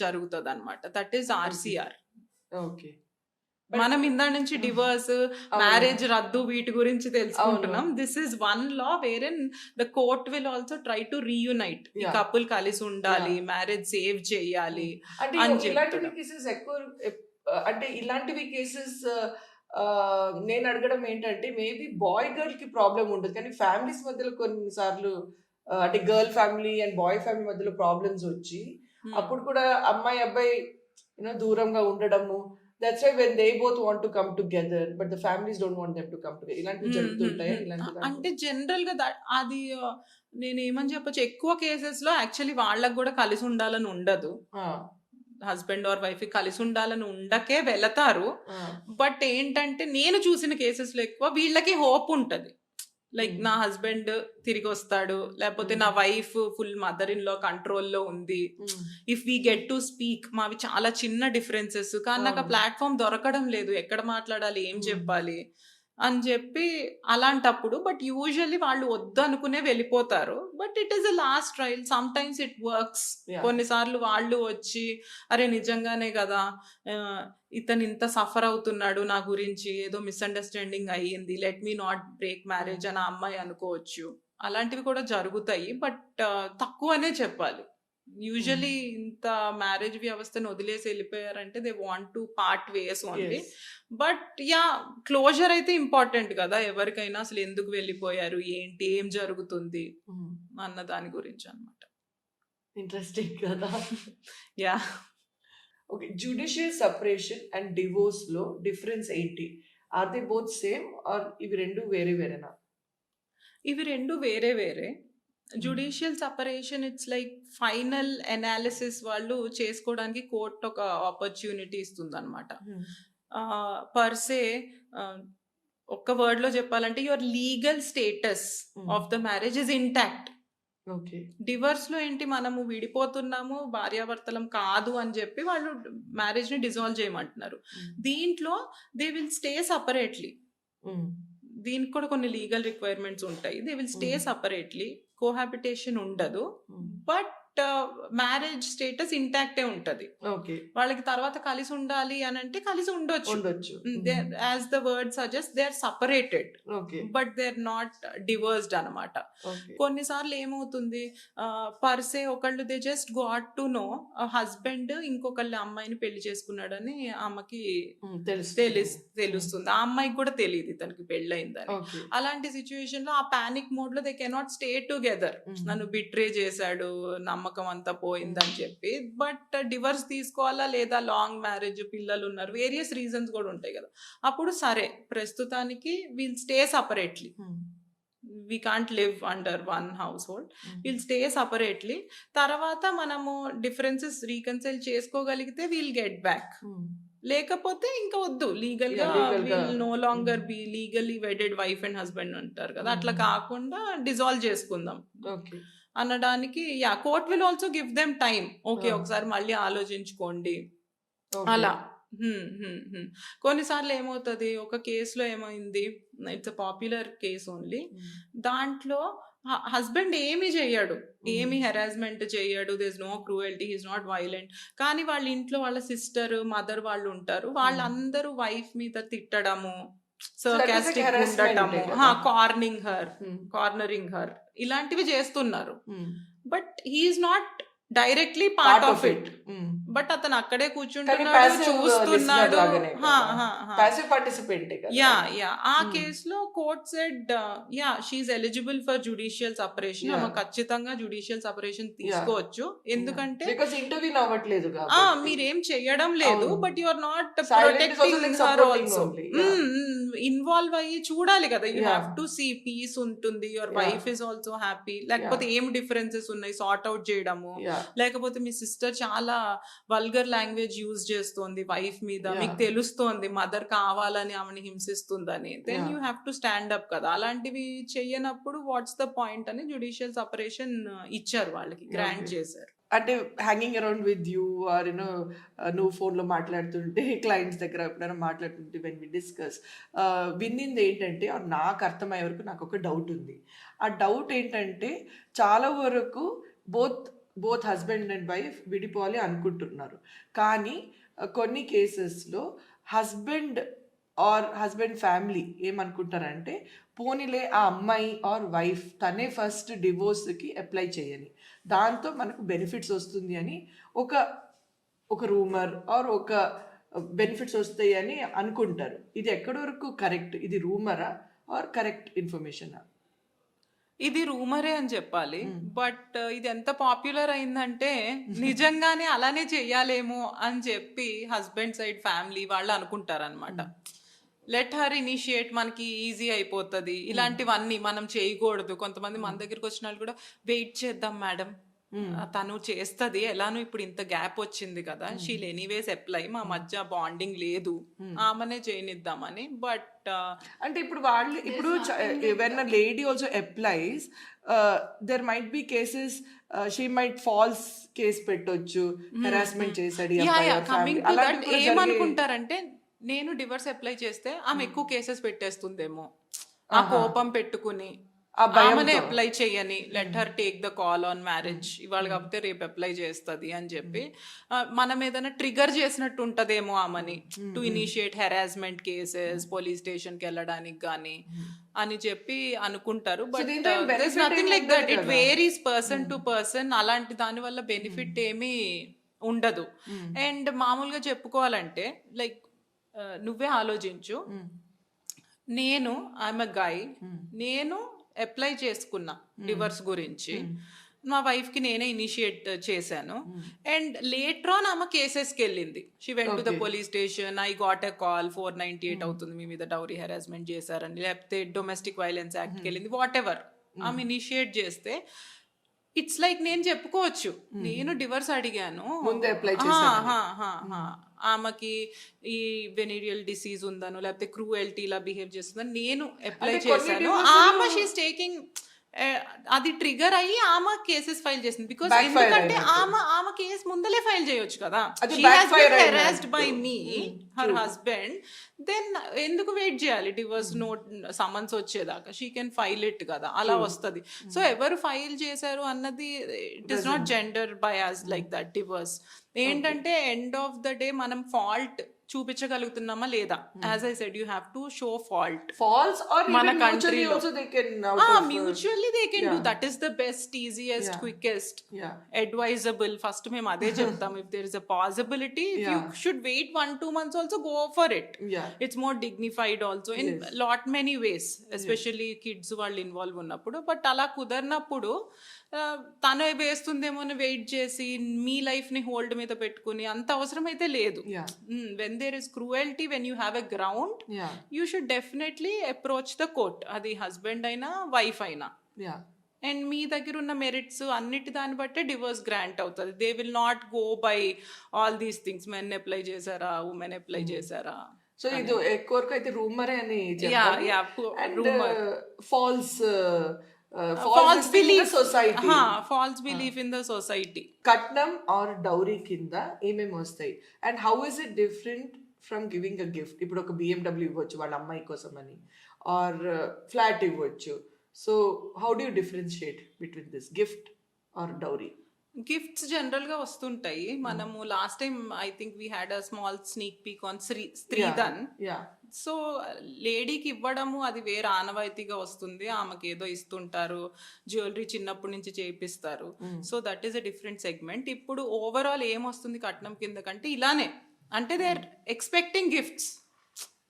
జరుగుతుంది అనమాట. That is RCR. ఓకే. మనం ఇందా నుంచి డివోర్స్, మ్యారేజ్ రద్దు, వీటి గురించి తెలుసుకుంటున్నాం. This is one law wherein the court will also try to reunite. ఈ Yeah. కపుల్ కలిసి ఉండాలి, మ్యారేజ్ సేవ్ చేయాలి అంటే అని ఇలాంటివి చెప్తాడు. కేసెస్ ఎక్కువ, అంటే ఇలాంటివి కేసెస్ నేను అడగడం ఏంటంటే, మేబీ బాయ్ గర్ల్ కి ప్రాబ్లం ఉండదు, కానీ ఫ్యామిలీస్ మధ్యలో కొన్నిసార్లు అంటే girl family and boy family మధ్యలో ప్రాబ్లమ్స్ వచ్చి, అప్పుడు కూడా అమ్మాయి అబ్బాయి దూరంగా ఉండడము. That's why when they both want to come together but the families don't want them to come together. ఇలాంటివి జరుగుతుంటాయి. అంటే జనరల్ గా అది నేను ఏమని చెప్పొచ్చు, ఎక్కువ కేసెస్ లో యాక్చువల్లీ వాళ్ళకి కూడా కలిసి ఉండాలని ఉండదు. హస్బెండ్ ఆర్ వైఫ్ కలిసి ఉండాలని ఉండకే వెళతారు. బట్ ఏంటంటే నేను చూసిన కేసెస్ లో ఎక్కువ వీళ్ళకి హోప్ ఉంటది, లైక్ నా హస్బెండ్ తిరిగి వస్తాడు, లేకపోతే నా వైఫ్ ఫుల్ మదర్ ఇన్ లో కంట్రోల్లో ఉంది, if we get to speak. మావి చాలా చిన్న డిఫరెన్సెస్, కానీ నాకు ఆ ప్లాట్ఫామ్ దొరకడం లేదు, ఎక్కడ మాట్లాడాలి, ఏం చెప్పాలి అని చెప్పి. అలాంటప్పుడు బట్ యూజువల్లీ వాళ్ళు వద్దు అనుకునే వెళ్ళిపోతారు. But it is a last trial, some times it works. కొన్నిసార్లు వాళ్ళు వచ్చి, అరే నిజంగానే కదా ఇతను ఇంత సఫర్ అవుతున్నాడు నా గురించి, ఏదో మిస్అండర్స్టాండింగ్ అయ్యింది, let me not break marriage అని ఆ అమ్మాయి అనుకోవచ్చు. అలాంటివి కూడా జరుగుతాయి, బట్ తక్కువనే చెప్పాలి. యూజువలీ ఇంత మ్యారేజ్ వ్యవస్థను వదిలేసి వెళ్ళిపోయారంటే they want to part ways only. But yeah, closer అయితే ఇంపార్టెంట్ కదా ఎవరికైనా, అసలు ఎందుకు వెళ్ళిపోయారు, ఏంటి, ఏం జరుగుతుంది అన్న దాని గురించి అన్నమాట. ఇంట్రెస్టింగ్ కదా. Yeah. Okay, judicial separation and divorce లో డిఫరెన్స్ ఏంటి? Are they both same or ఇవి రెండు వేరే వేరేనా? ఇవి రెండు వేరే వేరే. Judicial separation it's like final analysis వాళ్ళు చేసుకోవడానికి కోర్ట్ ఒక ఆపర్చునిటీ ఇస్తుంది అనమాట. పర్సే ఒక్క వర్డ్ లో చెప్పాలంటే your legal status of the marriage is intact. Okay. Divorce లో ఏంటి, మనము విడిపోతున్నాము, భార్యాభర్తలం కాదు అని చెప్పి వాళ్ళు మ్యారేజ్ ని డిజాల్వ్ చేయమంటున్నారు. దీంట్లో దే విల్ స్టే సపరేట్లీ. దీనికి కూడా కొన్ని లీగల్ రిక్వైర్మెంట్స్ ఉంటాయి. దే విల్ స్టే సపరేట్లీ, కోహాబిటేషన్ ఉండదు. బట్ మ్యారేజ్ స్టేటస్ ఇంటాక్టే ఉంటది. ఓకే. వాళ్ళకి తర్వాత కలిసి ఉండాలి అని అంటే కలిసి ఉండొచ్చు. ఉండొచ్చు. As the word suggest they are separated okay. But they are not divorced అనమాట. ఓకే. కొన్నిసార్లు ఏమవుతుంది, పర్సే ఒకళ్ళు they just got to know husband ఇంకొకళ్ళ అమ్మాయిని పెళ్లి చేసుకున్నాడని ఆమెకి తెలుస్తుంది. ఆ అమ్మాయికి కూడా తెలియదు ఇతనికి పెళ్ళయిందని. ఓకే. అలాంటి సిచ్యువేషన్ లో ఆ పానిక్ మోడ్ లో దే కెనాట్ స్టే టుగెదర్. నన్ను బిట్రే చేశాడు, నమ్మకం అంతా పోయిందని చెప్పి. బట్ డివర్స్ తీసుకోవాలా లేదా, లాంగ్ మ్యారేజ్, పిల్లలు ఉన్నారు, వేరియస్ రీజన్స్ కూడా ఉంటాయి కదా. అప్పుడు సరే ప్రస్తుతానికి will stay separately, we can't live under one household, we'll stay separately. తర్వాత మనము డిఫరెన్సెస్ రీకన్సైల్ చేసుకోగలిగితే we'll get back. లేకపోతే ఇంకా వద్దు, లీగల్ గా will no longer be legally wedded wife and husband అంటారు కదా, అట్లా కాకుండా డిజాల్వ్ చేసుకుందాం అనడానికి court will also give them time. Okay, ఒకసారి మళ్ళీ ఆలోచించుకోండి అలా. కొన్నిసార్లు ఏమవుతుంది, ఒక కేసులో ఏమైంది, it's a popular case only. దాంట్లో హస్బెండ్ ఏమి చెయ్యడు, ఏమి హెరాస్మెంట్ చెయ్యడు, there is no cruelty, he's not violent. కానీ వాళ్ళ ఇంట్లో వాళ్ళ సిస్టర్, మదర్ వాళ్ళు ఉంటారు, వాళ్ళందరూ వైఫ్ మీద తిట్టడము, సర్కాస్టిక్ ఉండటము, కార్నరింగ్ హర్ ఇలాంటివి చేస్తున్నారు. But he's not directly part of it. But అతను అక్కడే కూర్చుంటున్నాడు, చూస్తున్నాడు. ఆ కేసులో court said she's eligible for judicial separation. ఆమె ఖచ్చితంగా జ్యుడిషియల్ సపరేషన్ తీసుకోవచ్చు, ఎందుకంటే మీరేం చెయ్యడం లేదు, but you are not protecting her also. Involve అయ్యి చూడాలి కదా, you have to see peace ఉంటుంది, your wife is also happy. లేకపోతే ఏం డిఫరెన్సెస్ ఉన్నాయి సార్ట్ అవుట్ చేయడము. లేకపోతే మీ సిస్టర్ చాలా వల్గర్ లాంగ్వేజ్ యూజ్ చేస్తోంది వైఫ్ మీద, మీకు తెలుస్తోంది మదర్ కావాలని ఆమెను హింసిస్తుందని, then you have to stand up కదా. అలాంటివి చెయ్యనప్పుడు వాట్స్ ద పాయింట్ అని జ్యుడిషియల్ సపరేషన్ ఇచ్చారు, వాళ్ళకి గ్రాంట్ చేశారు. అంటే hanging around with you or you know నువ్వు ఫోన్లో మాట్లాడుతుంటే, క్లయింట్స్ దగ్గర ఎప్పుడైనా మాట్లాడుతుంటే, వెన్ వి డిస్కస్ విన్నింది ఏంటంటే, నాకు అర్థమయ్యే వరకు నాకు ఒక డౌట్ ఉంది. ఆ డౌట్ ఏంటంటే, చాలా వరకు బోత్ హస్బెండ్ అండ్ వైఫ్ విడిపోవాలి అనుకుంటున్నారు, కానీ కొన్ని కేసెస్లో హస్బెండ్ ఫ్యామిలీ ఏమనుకుంటారంటే, పోనీలే ఆ అమ్మాయి ఆర్ వైఫ్ తనే ఫస్ట్ డివోర్స్కి అప్లై చేయని, దాంతో మనకు బెనిఫిట్స్ వస్తుంది అని ఒక రూమర్ ఆర్ ఒక బెనిఫిట్స్ వస్తాయి అని అనుకుంటారు. ఇది ఎక్కడి వరకు కరెక్ట్? ఇది రూమరా ఆర్ కరెక్ట్ ఇన్ఫర్మేషనా? ఇది రూమరే అని చెప్పాలి. బట్ ఇది ఎంత పాపులర్ అయిందంటే నిజంగానే అలానే చెయ్యాలేమో అని చెప్పి హస్బెండ్ సైడ్ ఫ్యామిలీ వాళ్ళు అనుకుంటారు అనమాట. లెట్ హర్ ఇనిషియేట్, మనకి ఈజీ అయిపోతుంది, ఇలాంటివన్నీ మనం చేయకూడదు. కొంతమంది మన దగ్గరికి వచ్చిన వాళ్ళు కూడా వెయిట్ చేద్దాం మేడం, తను చేస్తుంది, ఎలానో ఇప్పుడు ఇంత గ్యాప్ వచ్చింది కదా, షీల్ ఎనీవేస్ అప్లై, మా మధ్య బాండింగ్ లేదు, ఆమెనే చేయనిద్దామని. బట్ అంటే ఇప్పుడు when a lady also applies, there might be cases, she might falls case పెట్టొచ్చు, హెరాస్మెంట్ చేశాడు. ఏమనుకుంటారంటే, నేను డివర్స్ అప్లై చేస్తే ఆమె ఎక్కువ కేసెస్ పెట్టేస్తుందేమో, ఆ కోపం పెట్టుకుని ఆమెనే అప్లై చేయని, let her take the call on marriage, ఇవాళ కాకపోతే రేపు అప్లై చేస్తుంది అని చెప్పి మనం ఏదైనా ట్రిగర్ చేసినట్టు ఉంటదేమో ఆమెని to initiate harassment cases, police station కి వెళ్ళడానికి కానీ అని చెప్పి అనుకుంటారు. But there nothing like that, it varies person to person. అలాంటి దాని వల్ల బెనిఫిట్ ఏమీ ఉండదు. అండ్ మామూలుగా చెప్పుకోవాలంటే, లైక్ నువ్వే ఆలోచించు, నేను ఐఎమ్ అ గై, నేను అప్లై చేసుకున్నా డివర్స్ గురించి, మా వైఫ్ కి నేనే ఇనిషియేట్ చేశాను, అండ్ లేటర్ ఆన్ ఆమె కేసెస్కి వెళ్ళింది. She went to the police station, I got a call, 498 అవుతుంది, మీ మీద డౌరీ హెరాస్మెంట్ చేశారని, లేకపోతే డొమెస్టిక్ వైలెన్స్ యాక్ట్కి వెళ్ళింది, వాట్ ఎవర్ ఆమె ఇనిషియేట్ చేస్తే, ఇట్స్ లైక్ నేను చెప్పుకోవచ్చు, నేను డివర్స్ అడిగాను, ఆమెకి ఈ వెనీరియల్ డిసీజ్ ఉందను, లేకపోతే క్రూయల్టీ ఇలా బిహేవ్ చేస్తుందని నేను అప్లై చేశాను, ఆమె షీస్ టేకింగ్ అది ట్రిగర్ అయ్యి ఆమె కేసెస్ ఫైల్ చేసింది. బికాస్ Backfire ఎందుకంటే అయినట్టు. ఆమె కేసు ముందలే ఫైల్ చేయొచ్చు కదా. అది షీ హాస్ backfire బీన్ అయినట్టు. Harassed by me, her True. Husband, then ఎందుకు వెయిట్ చేయాలి డివోర్స్ నోట్ సమన్స్ వచ్చేదాకా? షీ కెన్ ఫైల్ ఇట్ కదా, అలా వస్తుంది. సో ఎవరు ఫైల్ చేశారు అన్నది it is not gender bias like that. Divorce ఏంటంటే ఎండ్ ఆఫ్ ద డే మనం ఫాల్ట్ చూపించగలుగుతున్నామా లేదా? As I said, you have to show fault. False or మన even mutually countryలో. also they can out of, mutually they can do. yeah. That is the best, easiest, Yeah. Quickest, Yeah. Advisable. First మేము అదే చెప్తాం. If there is a possibility, you Yeah. Should wait 1-2 months also, go for it. Yeah. It's more dignified also in Yes. Lot many ways, especially kids వాళ్ళు ఇన్వాల్వ్ ఉన్నప్పుడు. బట్ అలా కుదరినప్పుడు తను వేస్తుందేమో అని వెయిట్ చేసి మీ లైఫ్ ని హోల్డ్ మీద పెట్టుకుని అంత అవసరం అయితే లేదు. Yeah. When there is cruelty, when you have a ground, Yeah. You should definitely approach the court. అది హస్బెండ్ అయినా వైఫ్ అయినా. Yeah. అండ్ మీ దగ్గర ఉన్న మెరిట్స్ అన్నిటి దాన్ని బట్టే డివోర్స్ గ్రాంట్ అవుతుంది. They will not go by all these things. Men apply చేశారా, ఉమెన్ అప్లై చేశారా. సో ఇది ఎక్కువ వరకు అయితే రూమరే అని false false belief society. False belief in the society. కట్నం ఆర్ డౌరీ కింద ఏమేమి వస్తాయి and how is it different from giving a gift? ఇప్పుడు ఒక BMW ఇవ్వచ్చు వాళ్ళ అమ్మాయి కోసం అని, ఆర్ ఫ్లాట్ ఇవ్వచ్చు. So how do you differentiate between this gift or dowry? Gifts general గా వస్తుంటాయి. మనము last time I think we had a small sneak peek on stridhan. Yeah. So లేడీకి ఇవ్వడము అది వేరే ఆనవాయితీగా వస్తుంది. ఆమెకి ఏదో ఇస్తుంటారు, జ్యువెలరీ చిన్నప్పటి నుంచి చేపిస్తారు. So that is a different segment. ఇప్పుడు ఓవరాల్ ఏమొస్తుంది కట్నం కింద కంటే ఇలానే, అంటే దే ఆర్ ఎక్స్పెక్టింగ్ గిఫ్ట్స్.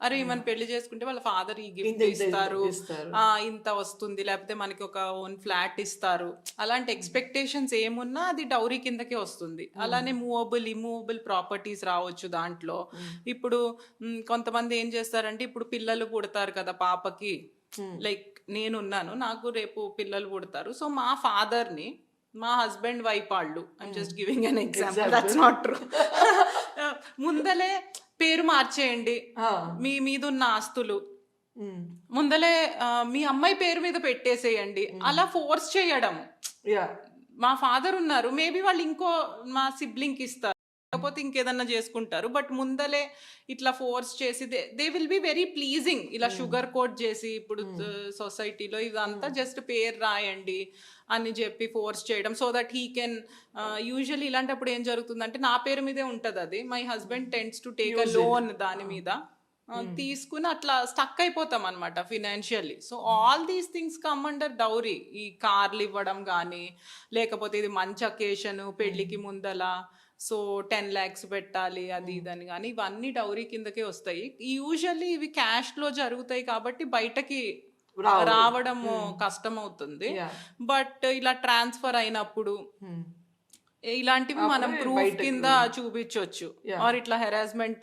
అరే మన పెళ్లి చేసుకుంటే వాళ్ళ ఫాదర్ ఈ గిఫ్ట్ ఇస్తారు, ఇంత వస్తుంది, లేకపోతే మనకి ఒక ఓన్ ఫ్లాట్ ఇస్తారు. అలాంటి ఎక్స్పెక్టేషన్స్ ఏమున్నా అది డౌరీ కిందకే వస్తుంది. అలానే మూవబుల్, ఇమూవబుల్ ప్రాపర్టీస్ రావచ్చు దాంట్లో. ఇప్పుడు కొంతమంది ఏం చేస్తారంటే, ఇప్పుడు పిల్లలు పుడతారు కదా పాపకి, లైక్ నేనున్నాను, నాకు రేపు పిల్లలు పుడతారు. సో మా ఫాదర్ని మా హస్బెండ్ వైఫ్ వాళ్ళు, I'm just giving an example, that's not true, ముందలే పేరు మార్చేయండి, మీ మీద ఉన్న ఆస్తులు ముందలే మీ అమ్మాయి పేరు మీద పెట్టేసేయండి, అలా ఫోర్స్ చేయడం. మా ఫాదర్ ఉన్నారు, మేబీ వాళ్ళు ఇంకో మా సిబ్లింగ్ ఇస్తారు, లేకపోతే ఇంకేదన్నా చేసుకుంటారు. బట్ ముందలే ఇట్లా ఫోర్స్ చేసి they will be very pleasing. ఇలా షుగర్ కోట్ చేసి ఇప్పుడు సొసైటీలో ఇదంతా జస్ట్ పేరు రాయండి అని చెప్పి ఫోర్స్ చేయడం, so that he can. Usually ఇలాంటప్పుడు ఏం జరుగుతుందంటే నా పేరు మీదే ఉంటుంది అది, my husband tends to take a loan దాని మీద, తీసుకుని అట్లా స్టక్ అయిపోతాం అనమాట financially. So all these things come under dowry. ఈ కార్లు ఇవ్వడం కానీ, లేకపోతే ఇది మంచి అకేషన్ పెళ్లికి ముందల, సో 10 lakhs పెట్టాలి అది ఇదని కానీ, ఇవన్నీ డౌరీ కిందకే వస్తాయి. యూజువల్లీ ఇవి క్యాష్ లో జరుగుతాయి కాబట్టి బయటకి రావడము కష్టం అవుతుంది. బట్ ఇలా ట్రాన్స్ఫర్ అయినప్పుడు ఇలాంటివి మనం ప్రూఫ్ కింద చూపించవచ్చు. ఆర్ ఇట్లా హెరాస్మెంట్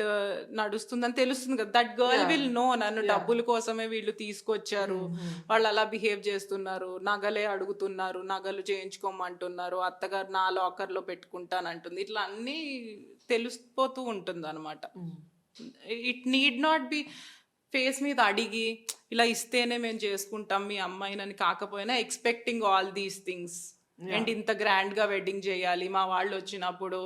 నడుస్తుందని తెలుస్తుంది కదా, దట్ గర్ల్ విల్ నో నన్ను డబ్బుల కోసమే వీళ్ళు తీసుకొచ్చారు, వాళ్ళు అలా బిహేవ్ చేస్తున్నారు, నగలే అడుగుతున్నారు, నగలు చేయించుకోమంటున్నారు, అత్తగారు నా లాకర్ లో పెట్టుకుంటానంటుంది, ఇట్లా అన్ని తెలిసిపోతూ ఉంటుంది అనమాట. It need not be face మీద అడిగి ఇలా ఇస్తేనే మేము చేసుకుంటాం మీ అమ్మాయినని కాకపోయినా, expecting all these things. And ఇంత గ్రాండ్ గా వెడ్డింగ్ చేయాలి, మా వాళ్ళు వచ్చినప్పుడు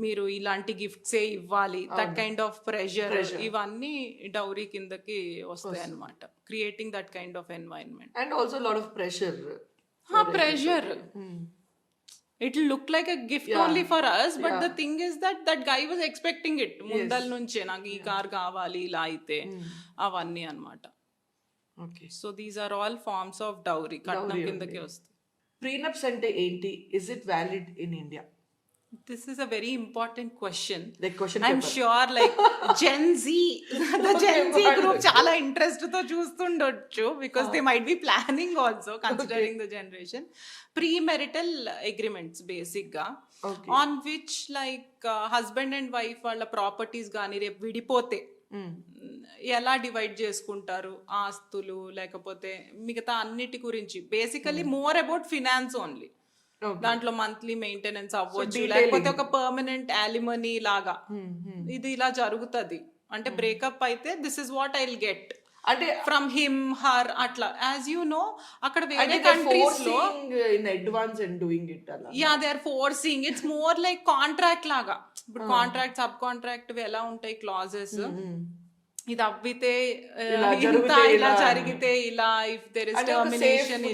మీరు ఇలాంటి గిఫ్ట్స్ ఏ ఇవ్వాలి, దట్ కైండ్ ఆఫ్ ప్రెషర్, ఇవన్నీ డౌరీ కిందకి వస్తాయి అన్నమాట. Creating that kind of environment. And also lot of pressure. Pressure. It will look like a gift only for us, but the thing is that guy was expecting it. ముందల నుంచే నాకు ఈ కార్ కావాలి ఇలా అయితే, అవన్నీ అన్నమాట. Okay. So these are all forms of dowry, కట్నం కిందకే వస్తాయి. ప్రీనప్స్ అంటే ఏంటి? Is it valid in India? This is a very important question. Like question I'm paper. sure like Gen Z, the Gen Z group చాలా ఇంట్రెస్ట్ తో చూస్తుండొచ్చు, because they might be planning also, considering the generation. Pre-marital agreements basic గా, on which like husband and wife వాళ్ళ ప్రాపర్టీస్ కానీ రేపు విడిపోతే ఎలా డివైడ్ చేసుకుంటారు, ఆస్తులు లేకపోతే మిగతా అన్నిటి గురించి, basically more about finance only. దాంట్లో మంత్లీ మెయింటెనెన్స్ అవ్వచ్చు, లేకపోతే ఒక పర్మనెంట్ యాలిమనీ లాగా ఇది ఇలా జరుగుతుంది. అంటే బ్రేకప్ అయితే this is what I will get అంటే ఫ్రమ్ హిమ్ హర్ అట్లా యాజ్ యూ నో అక్కడ వేరే అంటే కంట్రీస్ లో in advance and doing it అలా. Yeah they are forcing. It's more like contract లాగా. ఇప్పుడు కాంట్రాక్ట్ సబ్ కాంట్రాక్ట్ ఎలా ఉంటాయి క్లాజెస్, ఇది అవ్వితే ఇంత, ఇలా జరిగితే ఇలా, if there is termination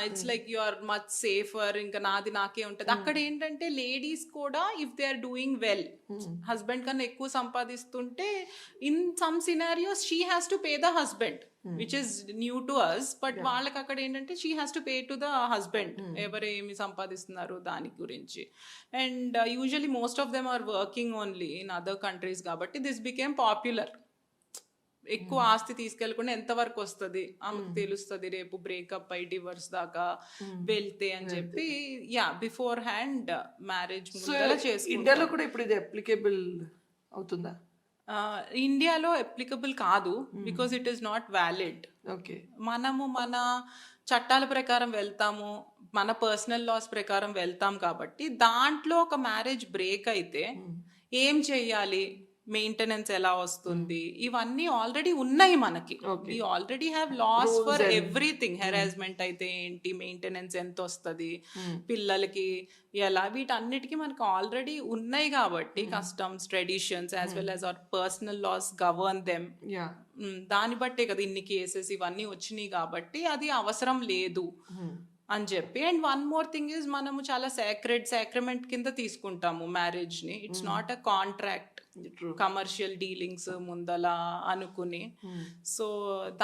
it's like you are much safer, ఇంకా నాది నాకే ఉంటది. అక్కడ ఏంటంటే లేడీస్ కూడా if they are doing well, husband కన్నా ఎక్కువ సంపాదిస్తుంటే in some scenarios she has to pay the husband, which is new to us. But వాళ్ళకి అక్కడ ఏంటంటే she has to pay to the husband, ఎవరేమి సంపాదిస్తున్నారు దాని గురించి. And usually most of them are working only in other countries కాబట్టి దిస్ బికేమ్ పాపులర్. ఎక్కువ ఆస్తి తీసుకెళ్లకుండా ఎంత వరకు వస్తుంది ఆమెకు తెలుస్తుంది రేపు బ్రేకప్ అయి డివర్స్ దాకా వెళ్తే అని చెప్పి యా బిఫోర్ హ్యాండ్ మ్యారేజ్ చేసుకుంటారు. ఇండియాలో కూడా ఇప్పుడు ఇది అప్లికేబుల్ అవుతుందా? ఇండియాలో అప్లికబుల్ కాదు, because it is not valid. Okay, మనము మన చట్టాల ప్రకారం వెళ్తాము, మన పర్సనల్ లాస్ ప్రకారం వెళ్తాం కాబట్టి దాంట్లో ఒక మ్యారేజ్ బ్రేక్ అయితే ఏం చెయ్యాలి, మెయింటెనెన్స్ ఎలా వస్తుంది, ఇవన్నీ ఆల్రెడీ ఉన్నాయి మనకి. We already have laws for everything. Harassment అయితే ఏంటి, మెయింటెనెన్స్ ఎంత వస్తుంది, పిల్లలకి ఎలా, వీటన్నిటికీ మనకు ఆల్రెడీ ఉన్నాయి కాబట్టి customs, traditions as well as our personal laws govern them. దాన్ని బట్టే కదా ఇన్ని కేసెస్ ఇవన్నీ వచ్చినాయి కాబట్టి అది అవసరం లేదు అని చెప్పి. And one more thing is మనము చాలా సాక్రమెంట్ కింద తీసుకుంటాము మ్యారేజ్ ని. It's not a contract, commercial dealings ముందల అనుకుని. సో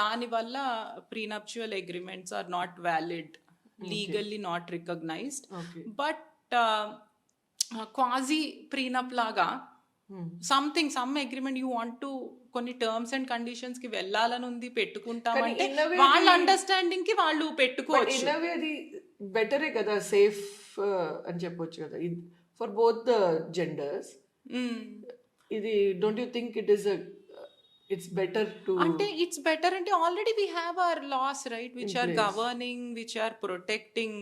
దానివల్ల prenuptial agreements are not valid, legally not recognized. But quasi prenup లాగా something, some agreement you want to, కొన్ని టర్మ్స్ అండ్ కండిషన్స్ కి వెళ్ళాలని ఉంది, పెట్టుకుంటామంటే వాళ్ళ అండర్స్టాండింగ్ కి వాళ్ళు పెట్టుకోవచ్చు. అది బెటరే కదా, సేఫ్ అని చెప్పొచ్చు కదా ఫర్ బోత్ ద జెండర్స్. ఇది don't you think it is it's better to, అంటే ఇట్స్ బెటర్ అంటే already we have our laws right which are governing, which are protecting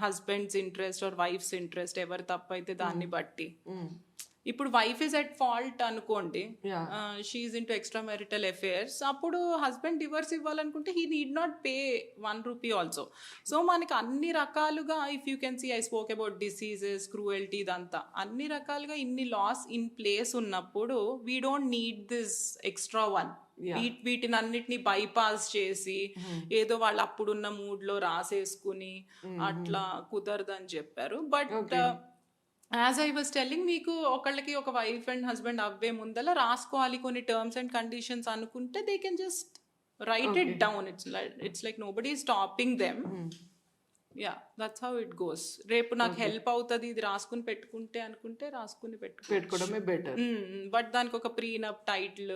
husband's interest or wife's interest. ఎవరు తప్పైతే దాన్ని బట్టి. ఇప్పుడు వైఫ్ ఇస్ అట్ ఫాల్ట్ అనుకోండి, she's into extra marital affairs, అప్పుడు హస్బెండ్ డివర్స్ ఇవ్వాలనుకుంటే he need not pay 1 rupee also. So మనకి అన్ని రకాలుగా, if you can see I spoke about diseases, cruelty, ఇదంతా అన్ని రకాలుగా ఇన్ని లాస్ ఇన్ ప్లేస్ ఉన్నప్పుడు we don't need this extra one. వీటిని అన్నిటిని బైపాస్ చేసి ఏదో వాళ్ళు అప్పుడున్న మూడ్ లో రాసేసుకుని అట్లా కుదరదని చెప్పారు. But as I was telling, మీకు ఒకళ్ళకి ఒక వైఫ్ అండ్ హస్బెండ్ అవ్వే ముందల రాసుకోవాలి కొన్ని టర్మ్స్ అండ్ కండిషన్స్ అనుకుంటే they can just right it down. It's like nobody is stopping them. Yeah that's how it goes. రేపు నాకు హెల్ప్ అవుతుంది ఇది రాసుకుని పెట్టుకుంటే అనుకుంటే రాసుకుని పెట్టుకోవడమే బెటర్. బట్ దానికి ఒక ప్రీనప్ టైటిల్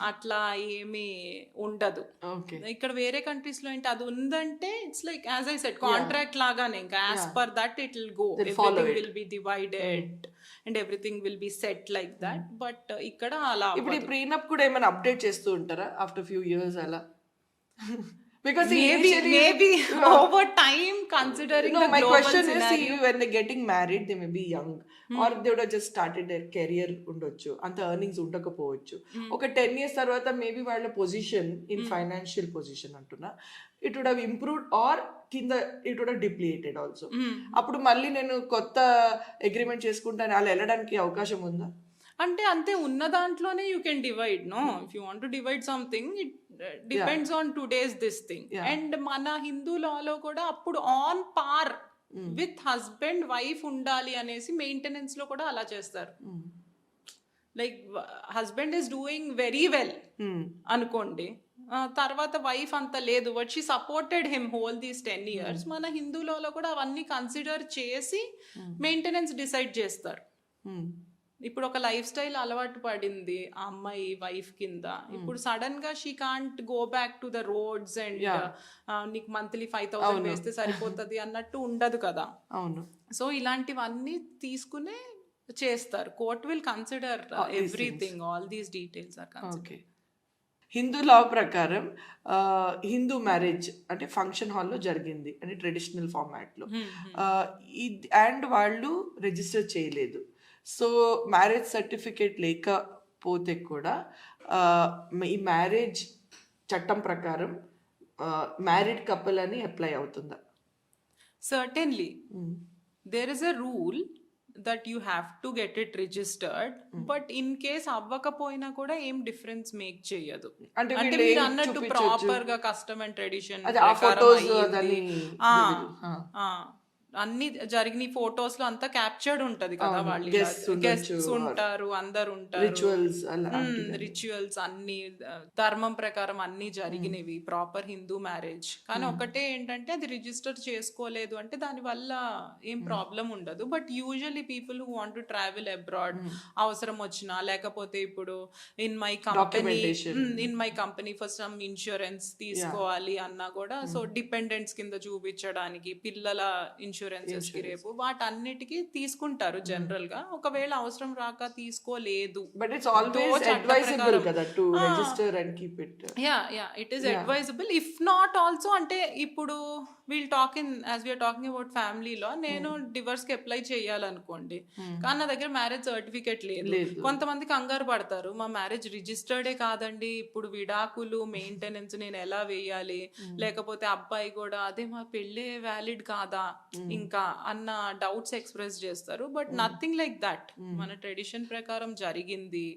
అట్లా ఏమీ ఉండదు. ఇక్కడ వేరే కంట్రీస్ లో ఏంటి అది ఉందంటే it's like as I said contract లాగానే, ఇంకా as per that it will go, everything will be divided and everything will be set like that. But ఇక్కడ అలా ఇప్పుడు ఈ ప్రీనప్ కూడా ఏమైనా అప్డేట్ చేస్తూ ఉంటారా ఆఫ్టర్ ఫ్యూ ఇయర్స్ అలా? Because maybe over time, considering the my global question scenario. is, see, when they're getting married, they may be young, or they would have just started their career ఉండొచ్చు, అంత ఎర్నింగ్స్ ఉండకపోవచ్చు. ఒక 10 years తర్వాత మేబీ వాళ్ళ పొజిషన్ ఇన్ ఫైనాన్షియల్ పొజిషన్ అంటున్నా, it would have improved or కింద it would have depleted also. అప్పుడు మళ్ళీ నేను కొత్త అగ్రిమెంట్ చేసుకుంటాను అలా వెళ్ళడానికి అవకాశం ఉందా? అంటే అంతే, ఉన్న దాంట్లోనే you can divide. No, if you want to divide something it depends on today's this thing. And మన హిందూ లాలో కూడా అప్పుడు on par with husband wife ఉండాలి అనేసి మెయింటెనెన్స్ లో కూడా అలా చేస్తారు. Like husband is doing very well అనుకోండి, తర్వాత వైఫ్ అంత లేదు, but she supported him whole these 10 years. మన హిందూలో కూడా అవన్నీ కన్సిడర్ చేసి మెయింటెనెన్స్ డిసైడ్ చేస్తారు. ఇప్పుడు ఒక లైఫ్ స్టైల్ అలవాటు పడింది ఆ అమ్మాయి వైఫ్ కింద, ఇప్పుడు సడన్ గా she can't go back to the roads and నీకు మంత్లీ 5,000 వేస్తే సరిపోతుంది అన్నట్టు ఉండదు కదా. అవును. సో ఇలాంటివన్నీ తీసుకునే చేస్తారు. Court will consider everything, all these details are considered. Hindu law ప్రకారం హిందూ మ్యారేజ్ అంటే ఫంక్షన్ హాల్లో జరిగింది అంటే ట్రెడిషనల్ ఫార్మాట్లో, అండ్ వాళ్ళు రిజిస్టర్ చేయలేదు. సో మ్యారేజ్ సర్టిఫికేట్ పోతే కూడా ఈ మ్యారేజ్ చట్టం ప్రకారం మ్యారీడ్ కపుల్ అని అప్లై అవుతుందా? Certainly, there is a rule that you have to get it registered, but in case అవ్వకపోయినా కూడా ఏం డిఫరెన్స్ మేక్ చేయదు. అంటే అంటే వీళ్ళు మీరు ఏం అన్నట్టు చూపించొచ్చు? ప్రాపర్ గా కస్టమ్ అండ్ ట్రెడిషన్ అదే ఆ ఫొటోస్ అదని అన్ని జరిగిన ఫొటోస్ లో అంతా క్యాప్చర్డ్ ఉంటది కదా, అవును. వాళ్ళు Guests ఉండొచ్చు, గెస్ట్స్ ఉంటారు, అందరు ఉంటారు, రిచువల్స్ అలాంటివి. రిచువల్స్ అన్ని ధర్మం ప్రకారం అన్ని జరిగినవి, ప్రాపర్ హిందూ మ్యారేజ్. కానీ ఒకటే ఏంటంటే అది రిజిస్టర్ చేసుకోలేదు అంటే దాని వల్ల ఏం ప్రాబ్లం ఉండదు. But usually people who want to travel abroad, అవసరం వచ్చినా లేకపోతే ఇప్పుడు in my company for some insurance తీసుకోవాలి అన్నా కూడా, సో డిపెండెంట్స్ కింద చూపించడానికి, పిల్లల ఇన్సూరెన్సెస్ కి రేపు వాటన్నిటికీ తీసుకుంటారు జనరల్ గా. ఒకవేళ అవసరం రాక తీసుకోలేదు, బట్ ఇట్స్ ఆల్వేస్ అడ్వైజబుల్ కదా to register and keep it. Yeah it is advisable. If not also అంటే ఇప్పుడు we'll talking as we're talking about ఫ్యామిలీలో, నేను డివర్స్ కి అప్లై చేయాలనుకోండి, కానీ నా దగ్గర మ్యారేజ్ సర్టిఫికేట్ లేదు. కొంతమంది కంగారు పడతారు, మా మ్యారేజ్ రిజిస్టర్డే కాదండి, ఇప్పుడు విడాకులు మెయింటెనెన్స్ నేను ఎలా వేయాలి, లేకపోతే అబ్బాయి కూడా అదే మా పెళ్ళే వ్యాలిడ్ కాదా ఇంకా అన్న డౌట్స్ ఎక్స్ప్రెస్ చేస్తారు. But nothing like that. మన ట్రెడిషన్ ప్రకారం జరిగింది,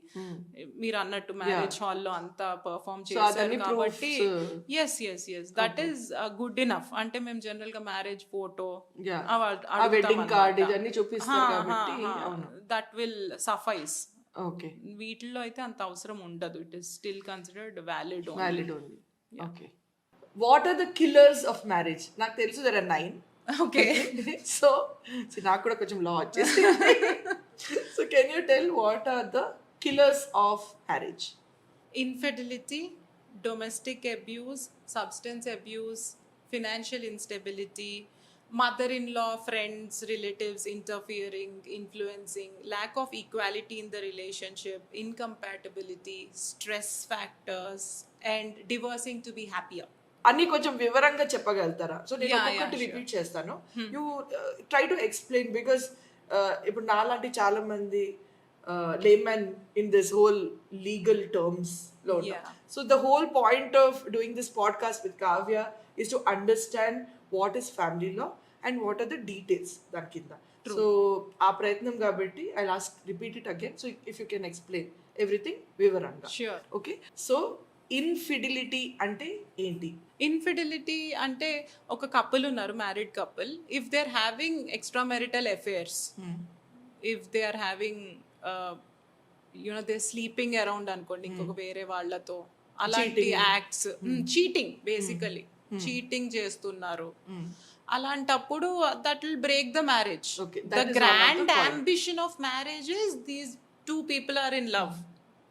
మీరు అన్నట్టు మ్యారేజ్ హాల్లో అంతా పర్ఫార్మ్ చేశారు కాబట్టి yes that is good enough. అంటే మేము జనరల్ గా మ్యారేజ్ ఫోటో, వెడ్డింగ్ కార్డ్ ఇవన్నీ చూపిస్తారు కాబట్టి దట్ విల్ సఫైస్. ఓకే, వీటిల్లో అయితే అంత అవసరం ఉండదు. It is still considered valid only. Okay, what are the killers of marriage? నాకు తెలుసు there are 9. ఓకే, సో నాకు కూడా కొంచెం లా వచ్చేసి. So can you tell what are the killers of marriage? Infidelity, domestic abuse, substance abuse, financial instability, mother-in-law, friends, relatives interfering, influencing, lack of equality in the relationship, incompatibility, stress factors, and divorcing to be happier. అన్ని కొంచెం వివరంగా చెప్పగలుగుతారా? సో నేను Yeah, ఒక్కొక్కటి sure. రిపీట్ చేస్తాను. You try to explain, because ఇప్పుడు నాలాంటి చాలా మంది layman in this whole legal terms lo unna. Yeah. So the whole point of doing this podcast with Kavya is to understand what is family law and what are the details dan kinda. So aa prayatnam kabatti I'll repeat it again, so if you can explain everything vivaranga. Sure. Okay, so ఇన్ఫిడిలిటీ అంటే ఏంటి? ఇన్ఫిడిలిటీ అంటే ఒక కపుల్ ఉన్నారు, married couple, if they are having extra marital affairs, if they are having you know they sleeping around అనుకోండి ఇంకొక వేరే వాళ్ళతో, అలాంటి యాక్ట్స్, చీటింగ్, బేసికలీ చీటింగ్ చేస్తున్నారు, అలాంటప్పుడు that will break the marriage. The grand ambition of marriage is these two people are in love.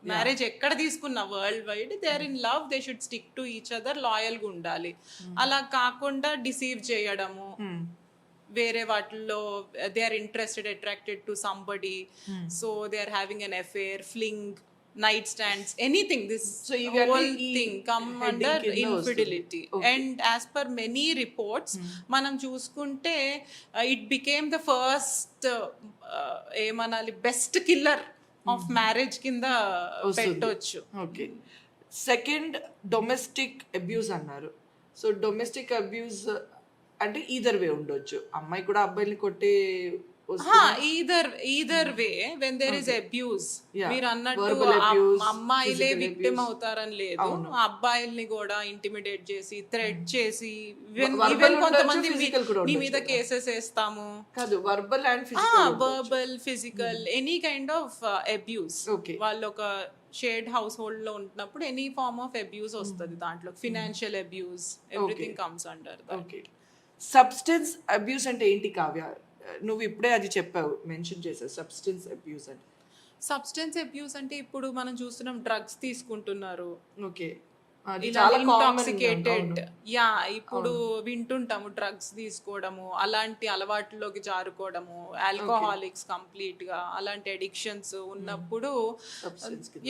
Marriage ఎక్కడ తీసుకున్నా world wide they are in love, they should stick to each other, loyal గా ఉండాలి. అలా కాకుండా డిసీవ్ చేయడము, వేరే వాటిల్లో they are interested, attracted to somebody, so they are having an affair, fling, night stands, anything, this whole thing come under infidelity. And as per many reports మనం చూసుకుంటే ఇట్ బికేమ్ ద ఫస్ట్ ఏమనాలి బెస్ట్ కిల్లర్ ఆఫ్ మ్యారేజ్ కింద పెట్టొచ్చు. ఓకే, సెకండ్ డొమెస్టిక్ అబ్యూస్ అన్నారు. సో డొమెస్టిక్ అబ్యూస్ అంటే ఈదర్ వే ఉండొచ్చు, అమ్మాయి కూడా అబ్బాయిని కొట్టే either way when there is abuse. మీరు అన్నట్టు అమ్మాయిలే విక్టిమ్ అవుతారని లేదు, అబ్బాయిల్ని కూడా ఇంటిమిడేట్ చేసి, థ్రెట్ చేసి, ఈవెన్ కొంతమంది నీ మీద కేసెస్ వేస్తాము, verbal and physical, any kind of abuse. వాళ్ళు ఒక షేర్డ్ హౌస్ హోల్డ్ లో ఉంటున్నప్పుడు ఎనీ ఫార్మ్ ఆఫ్ అబ్యూస్ వస్తుంది దాంట్లో. Financial abuse, everything comes under that. Substance abuse అంటే ఏంటి కావ్య? నువ్వు ఇప్పుడే అది చెప్పావు, మెన్షన్ చేసావు, సబ్స్టెన్స్ అబ్యూస్ అంటే. సబ్స్టెన్స్ అబ్యూస్ అంటే ఇప్పుడు మనం చూస్తున్నాం, డ్రగ్స్ తీసుకుంటున్నారు, ఓకే, ఇంటాక్సికేటెడ్, యా ఇప్పుడు వింటుంటాము డ్రగ్స్ తీసుకోవడము, అలాంటి అలవాట్లోకి జారుకోవడము, ఆల్కహాలిక్స్ కంప్లీట్ గా, అలాంటి అడిక్షన్స్ ఉన్నప్పుడు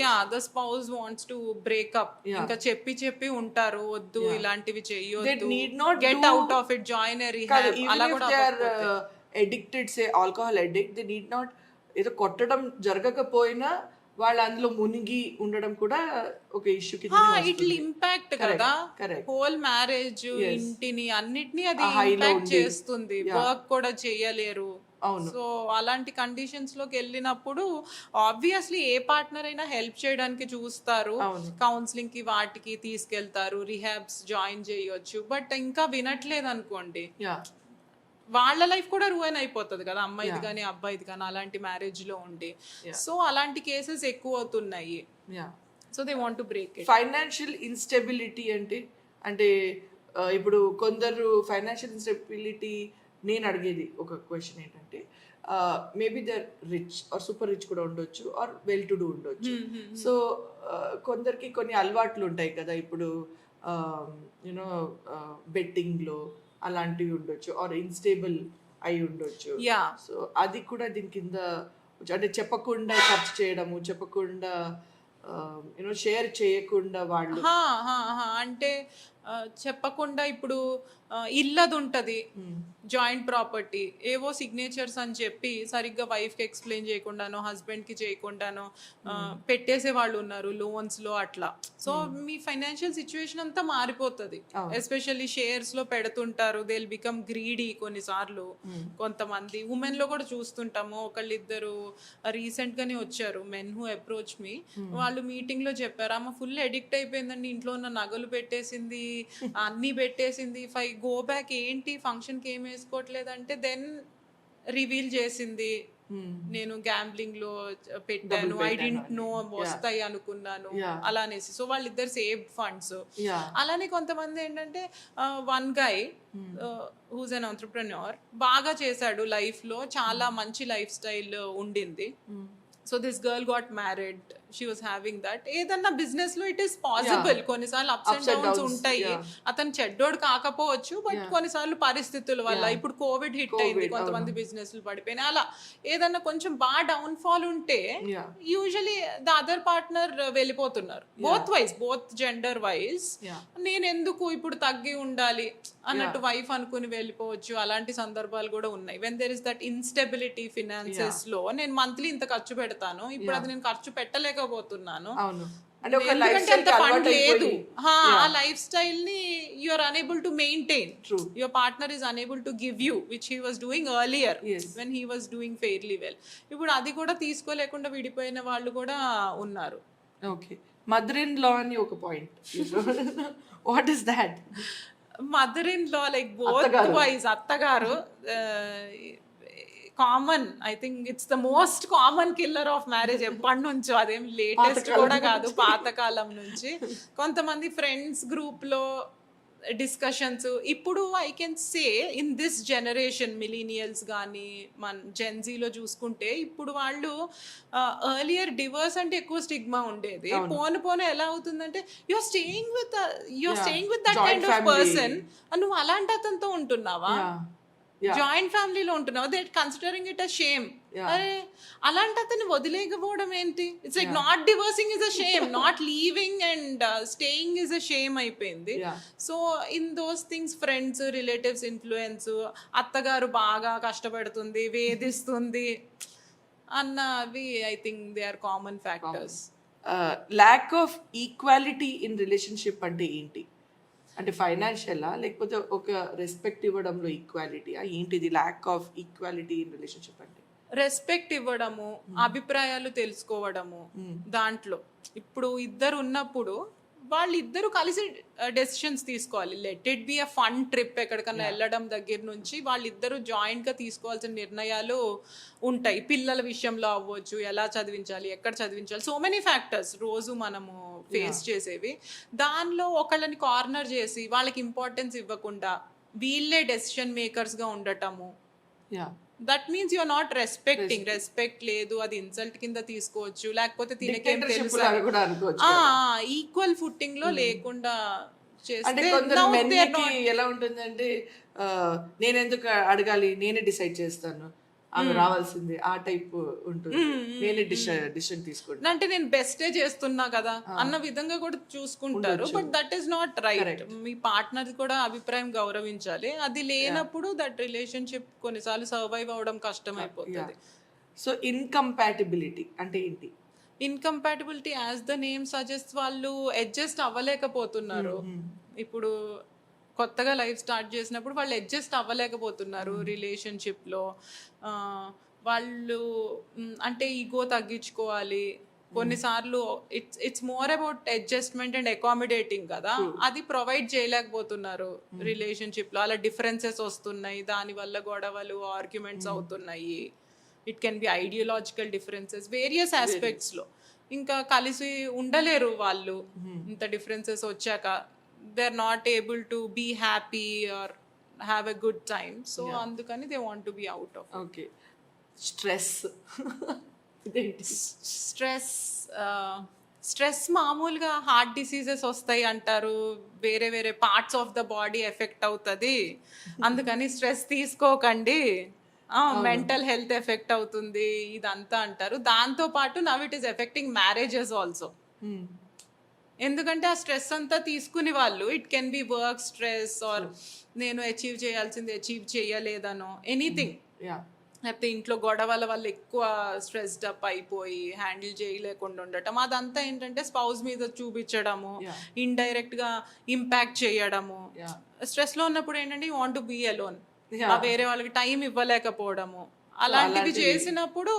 yeah the spouse wants to breakup. ఇంకా చెప్పి ఉంటారు, వద్దు ఇలాంటివి చెయ్యొద్దు, get out of it, join a rehab. అలా కూడా addicted, say alcohol addict, they need not ఏదో కొట్టడం జరగకపోయినా వాళ్ళు అందులో మునిగి ఉండడం కూడా ఒక ఇష్యూ కింద ఇట్లా ఇంపాక్ట్ కదా కరెక్ట్ హోల్ మ్యారేజ్ ఇంటిని అన్నిటిని అది ఆ high లో ఇంపాక్ట్ ఉండి. చేస్తుంది వర్క్ కూడా చేయలేరు అవును. సో అలాంటి కండిషన్స్ లోకి వెళ్ళినప్పుడు ఆబ్వియస్లీ ఏ పార్ట్నర్ అయినా హెల్ప్ చేయడానికి చూస్తారు అవును. కౌన్సిలింగ్ కి వాటికి తీసుకెళ్తారు రిహాబ్స్ జాయిన్ చేయొచ్చు బట్ ఇంకా వినట్లేదు అనుకోండి యా వాళ్ళ లైఫ్ కూడా రూయిన్ అయిపోతుంది కదా అమ్మాయిది కానీ అబ్బాయిది కానీ అలాంటి మ్యారేజ్ లో ఉండి సో అలాంటి కేసెస్ ఎక్కువ అవుతున్నాయి yeah so they want to break it financial instability అంటే ఇప్పుడు కొందరు ఫైనాన్షియల్ ఇన్స్టెబిలిటీ నేను అడిగేది ఒక క్వశ్చన్ ఏంటంటే maybe they're rich or super rich కూడా ఉండొచ్చు ఆర్ వెల్ టు డూ ఉండొచ్చు సో కొందరికి కొన్ని అలవాట్లు ఉంటాయి కదా ఇప్పుడు యూనో బెట్టింగ్లో అలాంటివి ఉండొచ్చు ఆర్ ఇన్స్టేబుల్ అయి ఉండొచ్చు యా సో అది కూడా దీని కింద అంటే చెప్పకుండా ఖర్చు చేయడము చెప్పకుండా యూనో షేర్ చేయకుండా వాళ్ళు అంటే చెప్పకుండా ఇప్పుడు ఇల్లది ఉంటది జాయింట్ ప్రాపర్టీ ఏవో సిగ్నేచర్స్ అని చెప్పి సరిగ్గా వైఫ్ కి ఎక్స్ప్లెయిన్ చేయకుండానో హస్బెండ్ కి చేయకుండానో పెట్టేసే వాళ్ళు ఉన్నారు లోన్స్ లో అట్లా సో మీ ఫైనాన్షియల్ సిచ్యువేషన్ అంతా మారిపోతుంది ఎస్పెషల్లీ షేర్స్ లో పెడుతుంటారు దే విల్ బికమ్ గ్రీడీ కొన్నిసార్లు కొంతమంది ఉమెన్ లో కూడా చూస్తుంటాము ఒకళ్ళిద్దరు రీసెంట్ గానే వచ్చారు మెన్ హూ అప్రోచ్ మీ వాళ్ళు మీటింగ్ లో చెప్పారు ఆమె ఫుల్ అడిక్ట్ అయిపోయిందండి ఇంట్లో ఉన్న నగలు పెట్టేసింది అన్ని పెట్టేసింది ఇఫ్ ఐ గో బ్యాక్ ఏంటి ఫంక్షన్ కి ఏం వేసుకోవట్లేదంటే దెన్ రివీల్ చేసింది నేను గ్యాంబ్లింగ్ లో పెట్టాను ఐ డెంట్ నో వస్తాయి అనుకున్నాను అలా అనేసి సో వాళ్ళిద్దరు సేవ్ ఫండ్స్ అలానే కొంతమంది ఏంటంటే one guy who's an entrepreneur బాగా చేశాడు లైఫ్ లో చాలా మంచి లైఫ్ స్టైల్ ఉండింది so this girl got married she was having that ఏదన్నా బిజినెస్ లో ఇట్ ఈస్ పాసిబుల్ కొన్నిసార్లు అప్స్ అండ్ డౌన్స్ ఉంటాయి అతను చెడ్డోడు కాకపోవచ్చు బట్ కొన్నిసార్లు పరిస్థితుల వల్ల ఇప్పుడు కోవిడ్ హిట్ అయింది కొంతమంది బిజినెస్లు పడిపోయినాయి అలా ఏదన్నా కొంచెం బాగా డౌన్ ఫాల్ ఉంటే యూజువలీ ద అదర్ పార్ట్నర్ వెళ్ళిపోతున్నారు బోత్ జెండర్ వైజ్ నేను ఎందుకు ఇప్పుడు తగ్గి ఉండాలి అన్నట్టు వైఫ్ అనుకుని వెళ్ళిపోవచ్చు అలాంటి సందర్భాలు కూడా ఉన్నాయి when there is that instability finances లో నేను మంత్లీ ఇంత ఖర్చు పెడతాను ఇప్పుడు అది నేను ఖర్చు పెట్టలేకపోతున్నాను ఎందుకంటే అంత ఫండ్ లేదు ఆ లైఫ్ స్టైల్ ని you are unable to maintain your partner is unable to give you which he was doing earlier when he was doing fairly well ఇప్పుడు అది కూడా తీసుకోలేకుండా విడిపోయిన వాళ్ళు కూడా ఉన్నారు ఓకే మదర్ ఇన్ లా అని ఒక point what is that mother in law like both wise అత్తగారు common I think it's the most common killer of marriage ఎప్పటి నుంచో అదేం లేటెస్ట్ కూడా కాదు పాతకాలం నుంచి కొంతమంది ఫ్రెండ్స్ గ్రూప్ లో డిస్కషన్స్ ఇప్పుడు I can say in this generation millennials కానీ మన జెన్జీలో చూసుకుంటే ఇప్పుడు వాళ్ళు ఎర్లియర్ డివర్స్ అంటే ఎక్కువ స్టిగ్మా ఉండేది పోను ఎలా అవుతుందంటే you're staying with that kind of person నువ్వు అలాంటి అతనితో ఉంటున్నావా జాయింట్ ఫ్యామిలీలో ఉంటున్నావు they considering it a shame అరే అలాంటి అతన్ని వదిలేకపోవడం ఏంటి it's like not divorcing is a shame not leaving and staying is a shame అయిపోయింది so in those things friends relatives influence అత్తగారు బాగా కష్టపడుతుంది వేధిస్తుంది అన్నవి I think they are common factors lack of equality in relationship అంటే ఏంటి అంటే ఫైనాన్షియలా లేకపోతే ఒక రెస్పెక్ట్ ఇవ్వడంలో ఈక్వాలిటీయా ఏంటిది lakh of equality in relationship అంటే రెస్పెక్ట్ ఇవ్వడము అభిప్రాయాలు తెలుసుకోవడము దాంట్లో ఇప్పుడు ఇద్దరు ఉన్నప్పుడు వాళ్ళిద్దరూ కలిసి డెసిషన్స్ తీసుకోవాలి let it be a fun trip ఎక్కడికన్నా వెళ్ళడం దగ్గర నుంచి వాళ్ళిద్దరూ జాయింట్ గా తీసుకోవాల్సిన నిర్ణయాలు ఉంటాయి పిల్లల విషయంలో అవ్వచ్చు ఎలా చదివించాలి ఎక్కడ చదివించాలి సో మెనీ ఫ్యాక్టర్స్ రోజు మనము ఫేస్ చేసేవి దానిలో ఒకళ్ళని కార్నర్ చేసి వాళ్ళకి ఇంపార్టెన్స్ ఇవ్వకుండా వీళ్ళే డెసిషన్ మేకర్స్ గా ఉండటము that means you are not respecting respect లేదు అది ఇన్సల్ట్ కింద తీసుకోవచ్చు లేకపోతే తినకేం తెలుసు ఈక్వల్ ఫుట్టింగ్ లో లేకుండా చేస్తే ఎలా ఉంటుందంటే నేను ఎందుకు అడగాలి నేనే డిసైడ్ చేస్తాను ఆమె రావాల్సిందే ఆ టైప్ ఉంటుంది నేనే డిసిషన్ తీసుకుంటా అంటే నేను బెస్టే చేస్తున్నా కదా అన్న విధంగా కూడా చూసుకుంటారు but that is not right me partner కూడా అభిప్రాయం గౌరవించాలి అది లేనప్పుడు దట్ రిలేషన్షిప్ కొన్నిసార్లు సర్వైవ్ అవడం కష్టం అయిపోతుంది సో ఇన్కంపాటిబిలిటీ అంటే ఏంటి incompatibility as the name suggest వాళ్ళు అడ్జస్ట్ అవ్వలేకపోతున్నారు. ఇప్పుడు కొత్తగా లైఫ్ స్టార్ట్ చేసినప్పుడు వాళ్ళు అడ్జస్ట్ అవ్వలేకపోతున్నారు రిలేషన్షిప్లో. వాళ్ళు అంటే ఈగో తగ్గించుకోవాలి కొన్నిసార్లు. It's more about adjustment and accommodating కదా, అది ప్రొవైడ్ చేయలేకపోతున్నారు రిలేషన్షిప్లో. అలా డిఫరెన్సెస్ వస్తున్నాయి, దానివల్ల గొడవలు ఆర్గ్యుమెంట్స్ అవుతున్నాయి. It can be ideological differences various ఆస్పెక్ట్స్లో. ఇంకా కలిసి ఉండలేరు వాళ్ళు ఇంత డిఫరెన్సెస్ వచ్చాక. They are not able to be happy or have a good time. So అందుకని they want to be out of. Okay, stress. Stress మామూలుగా హార్ట్ డిసీజెస్ వస్తాయి అంటారు, వేరే వేరే parts of the body effect అవుతుంది, అందుకని స్ట్రెస్ తీసుకోకండి, మెంటల్ హెల్త్ ఎఫెక్ట్ అవుతుంది ఇదంతా అంటారు. దాంతో పాటు now it is affecting marriages also. ఎందుకంటే ఆ స్ట్రెస్ అంతా తీసుకుని వాళ్ళు, it can be work stress or నేను అచీవ్ చేయాల్సింది అచీవ్ చేయలేదనో ఎనీథింగ్, లేకపోతే ఇంట్లో గొడవల వల్ల ఎక్కువ స్ట్రెస్డ్ అప్ అయిపోయి హ్యాండిల్ చేయలేకుండా ఉండటం, అదంతా ఏంటంటే స్పౌస్ మీద చూపించడము, ఇండైరెక్ట్ గా ఇంపాక్ట్ చేయడము. స్ట్రెస్ లో ఉన్నప్పుడు ఏంటంటే you want to be alone, వేరే వాళ్ళకి టైం ఇవ్వలేకపోవడము. అలాంటివి చేసినప్పుడు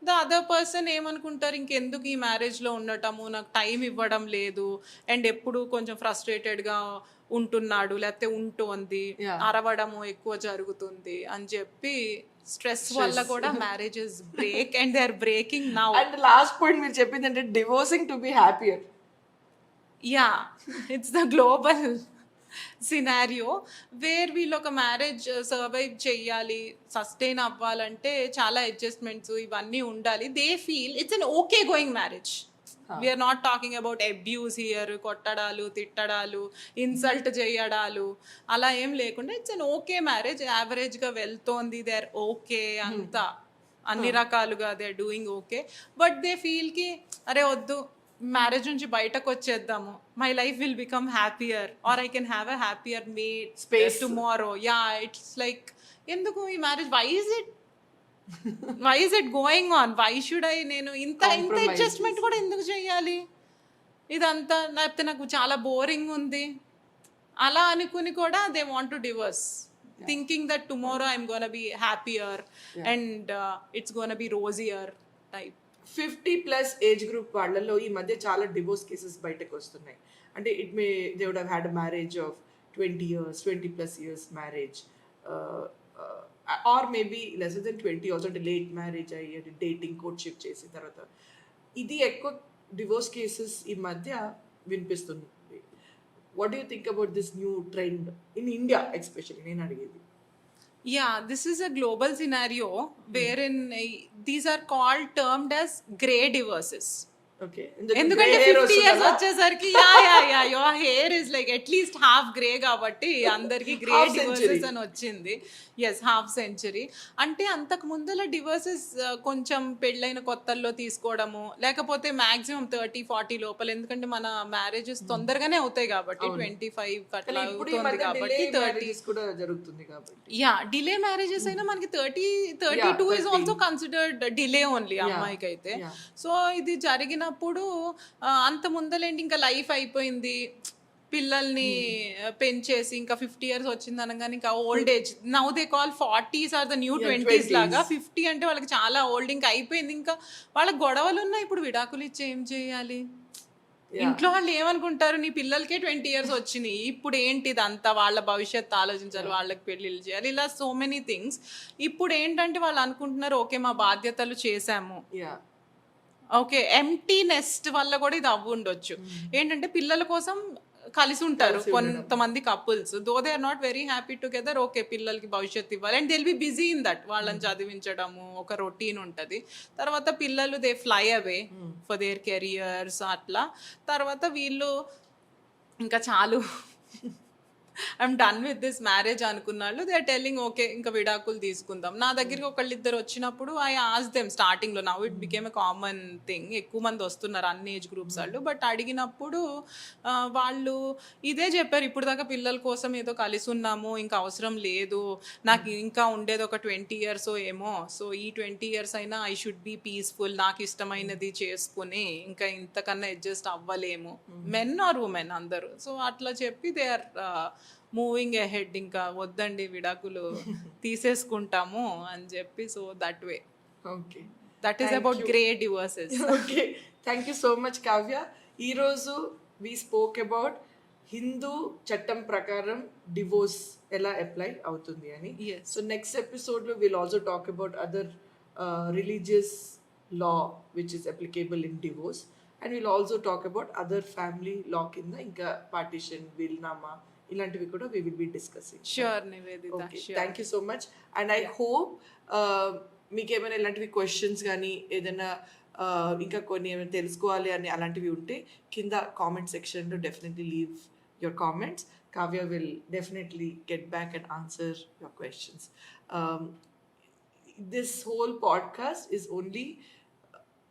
ద అదర్ పర్సన్ ఏమనుకుంటారు, ఇంకెందుకు ఈ మ్యారేజ్ లో ఉండటము, నాకు టైం ఇవ్వడం లేదు, అండ్ ఎప్పుడు కొంచెం ఫ్రస్ట్రేటెడ్ గా ఉంటున్నాడు లేకపోతే ఉంటోంది, అరవడము ఎక్కువ జరుగుతుంది అని చెప్పి స్ట్రెస్ వల్ల కూడా marriages break and they are breaking now. And last point మీరు చెప్పింది అంటే divorcing to be happier. Yeah, it's the global scenario where వీళ్ళు ఒక మ్యారేజ్ సర్వైవ్ చెయ్యాలి, సస్టైన్ అవ్వాలంటే చాలా అడ్జస్ట్మెంట్స్ ఇవన్నీ ఉండాలి. They feel it's an okay going marriage. We're not talking about abuse here, కొట్టడాలు తిట్టడాలు ఇన్సల్ట్ చేయడాలు అలా ఏం లేకుండా ఇట్స్ అన్ ఓకే మ్యారేజ్, యావరేజ్గా వెళ్తోంది, దే ఆర్ ఓకే అంతా అన్ని రకాలుగా they are doing okay. But they ఫీల్కి అరే వద్దు మ్యారేజ్ నుంచి బయటకు వచ్చేద్దాము, my life will become happier or I can have a happier made space tomorrow. Yeah, it's like ఎందుకు ఈ marriage, why is it going on, why should I, నేను ఇంత అడ్జస్ట్మెంట్ కూడా ఎందుకు చేయాలి, ఇదంతా లేకపోతే నాకు చాలా బోరింగ్ ఉంది అలా అనుకుని కూడా they want to divorce, thinking that tomorrow I'm gonna be happier and it's gonna be rosier type. 50+ age group వాళ్ళలో ఈ మధ్య చాలా డివోర్స్ కేసెస్ బయటకు వస్తున్నాయి. అంటే it may they would have had a marriage of 20 years, 20+ years marriage, or maybe lesser then 20 also, అంటే లేట్ మ్యారేజ్ అయ్యి డేటింగ్ కోర్ట్షిప్ చేసిన తర్వాత ఇది ఎక్కువ డివోర్స్ కేసెస్ ఈ మధ్య వినిపిస్తుంది. What do you think about this new trend in India especially, నేను అడిగేది. Yeah, this is a global scenario wherein these are called termed as grey divorces. Okay. ఎందుకంటే 50 years వచ్చేసరికి your hair is like at least half grey కాబట్టి అందరికి గ్రే డివోర్సెస్ అని వచ్చింది. Yes, half century. అంటే అంతకు ముందల డివోర్సెస్ కొంచెం పెళ్ళైన కొత్తల్లో తీసుకోవడము, లేకపోతే మాక్సిమం 30-40 లోపల, ఎందుకంటే మన మ్యారేజెస్ తొందరగానే అవుతాయి కాబట్టి 25 అట్లా అవుతుంది కాబట్టి 30 కూడా జరుగుతుంది కాబట్టి. యా, డిలే మ్యారేజెస్ అయినా మనకి 30-32 is also considered delay only అమ్మాయికి అయితే. సో ఇది జరిగినప్పుడు అంత ముందలేంటి ఇంకా లైఫ్ అయిపోయింది, పిల్లల్ని పెంచేసి ఇంకా 50 years వచ్చింది అనగానే ఇంకా old age. Now they call 40s are the new 20s లాగా. 50 అంటే వాళ్ళకి చాలా ఓల్డ్, ఇంకా అయిపోయింది, ఇంకా వాళ్ళకి గొడవలు ఉన్నాయి. ఇప్పుడు విడాకులు ఇచ్చి ఏం చేయాలి, ఇంట్లో వాళ్ళు ఏమనుకుంటారు, నీ పిల్లలకే 20 years వచ్చినాయి, ఇప్పుడు ఏంటి ఇదంతా, వాళ్ళ భవిష్యత్తు ఆలోచించాలి, వాళ్ళకి పెళ్ళిళ్ళు చేయాలి, ఇలా సో మెనీ థింగ్స్. ఇప్పుడు ఏంటంటే వాళ్ళు అనుకుంటున్నారు ఓకే మా బాధ్యతలు చేశాము, ఓకే ఎంప్టీ నెస్ట్ వల్ల కూడా ఇది అవ్వు ఉండొచ్చు. ఏంటంటే పిల్లల కోసం కలిసి ఉంటారు కొంతమంది couples, though they are not very happy together, okay పిల్లలకి భవిష్యత్తు ఇవ్వాలి and they will be busy in that, వాళ్ళని చదివించడము ఒక రొటీన్ ఉంటుంది. తర్వాత పిల్లలు they fly away for their careers అట్లా. తర్వాత వీళ్ళు ఇంకా చాలు I'm done with this marriage అనుకున్నాళ్ళు దే ఆర్ టెల్లింగ్ ఓకే ఇంకా విడాకులు తీసుకుందాం. నా దగ్గరికి ఒకళ్ళిద్దరు వచ్చినప్పుడు ఐ ఆస్క్ దెమ్ స్టార్టింగ్లో, now it became a common thing, ఎక్కువ మంది వస్తున్నారు అన్ని ఏజ్ గ్రూప్స్ వాళ్ళు. బట్ అడిగినప్పుడు వాళ్ళు ఇదే చెప్పారు, ఇప్పుడు దాకా పిల్లల కోసం ఏదో కలిసి ఉన్నాము ఇంకా అవసరం లేదు, నాకు ఇంకా ఉండేది ఒక 20 years ఏమో, సో ఈ 20 years అయినా ఐ షుడ్ బీ పీస్ఫుల్, నాకు ఇష్టమైనది చేసుకుని ఇంకా ఇంతకన్నా అడ్జస్ట్ అవ్వలేము, మెన్ ఆర్ ఉమెన్ అందరూ. సో అట్లా చెప్పి దే ఆర్ మూవింగ్ ఎహెడ్, ఇంకా వద్దండి విడాకులు తీసేసుకుంటాము అని చెప్పి. So that way, okay, that is about grey divorces. Okay, thank you so much Kavya. ఈరోజు వీ స్పోక్ అబౌట్ హిందూ చట్టం ప్రకారం డివోర్స్ ఎలా అప్లై అవుతుంది అని. Yes. సో నెక్స్ట్ ఎపిసోడ్లో will also talk about other religious law which is applicable in divorce, and will also talk about other family law కింద ఇంకా పార్టిషన్, విల్నామా, ఇలాంటివి కూడా we will be discussing. Sure, Nivedita. Okay, Sure. thank you so much. And I hope మీకు ఏమైనా ఇలాంటివి క్వశ్చన్స్ కానీ ఏదైనా ఇంకా కొన్ని ఏమైనా తెలుసుకోవాలి అని అలాంటివి ఉంటే కింద కామెంట్ సెక్షన్లో definitely leave your comments. Kavya will definitely get back and answer your questions. This whole podcast is only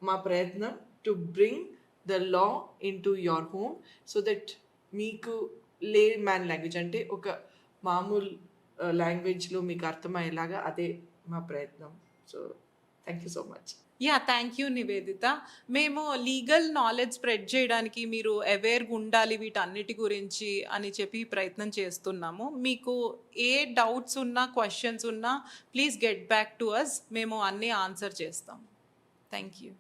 మా ప్రయత్నం to bring the law in to your home so that మీకు లే మ్యాన్ లాంగ్వేజ్ అంటే ఒక మామూలు లాంగ్వేజ్లో మీకు అర్థమయ్యేలాగా అదే మా ప్రయత్నం. So thank you so much. Yeah, thank you Nivedita. మేము లీగల్ నాలెడ్జ్ స్ప్రెడ్ చేయడానికి మీరు అవేర్గా ఉండాలి వీటన్నిటి గురించి అని చెప్పి ప్రయత్నం చేస్తున్నాము. మీకు ఏ డౌట్స్ ఉన్నా, క్వశ్చన్స్ ఉన్నా please get back to us, మేము అన్నీ ఆన్సర్ చేస్తాం. Thank you.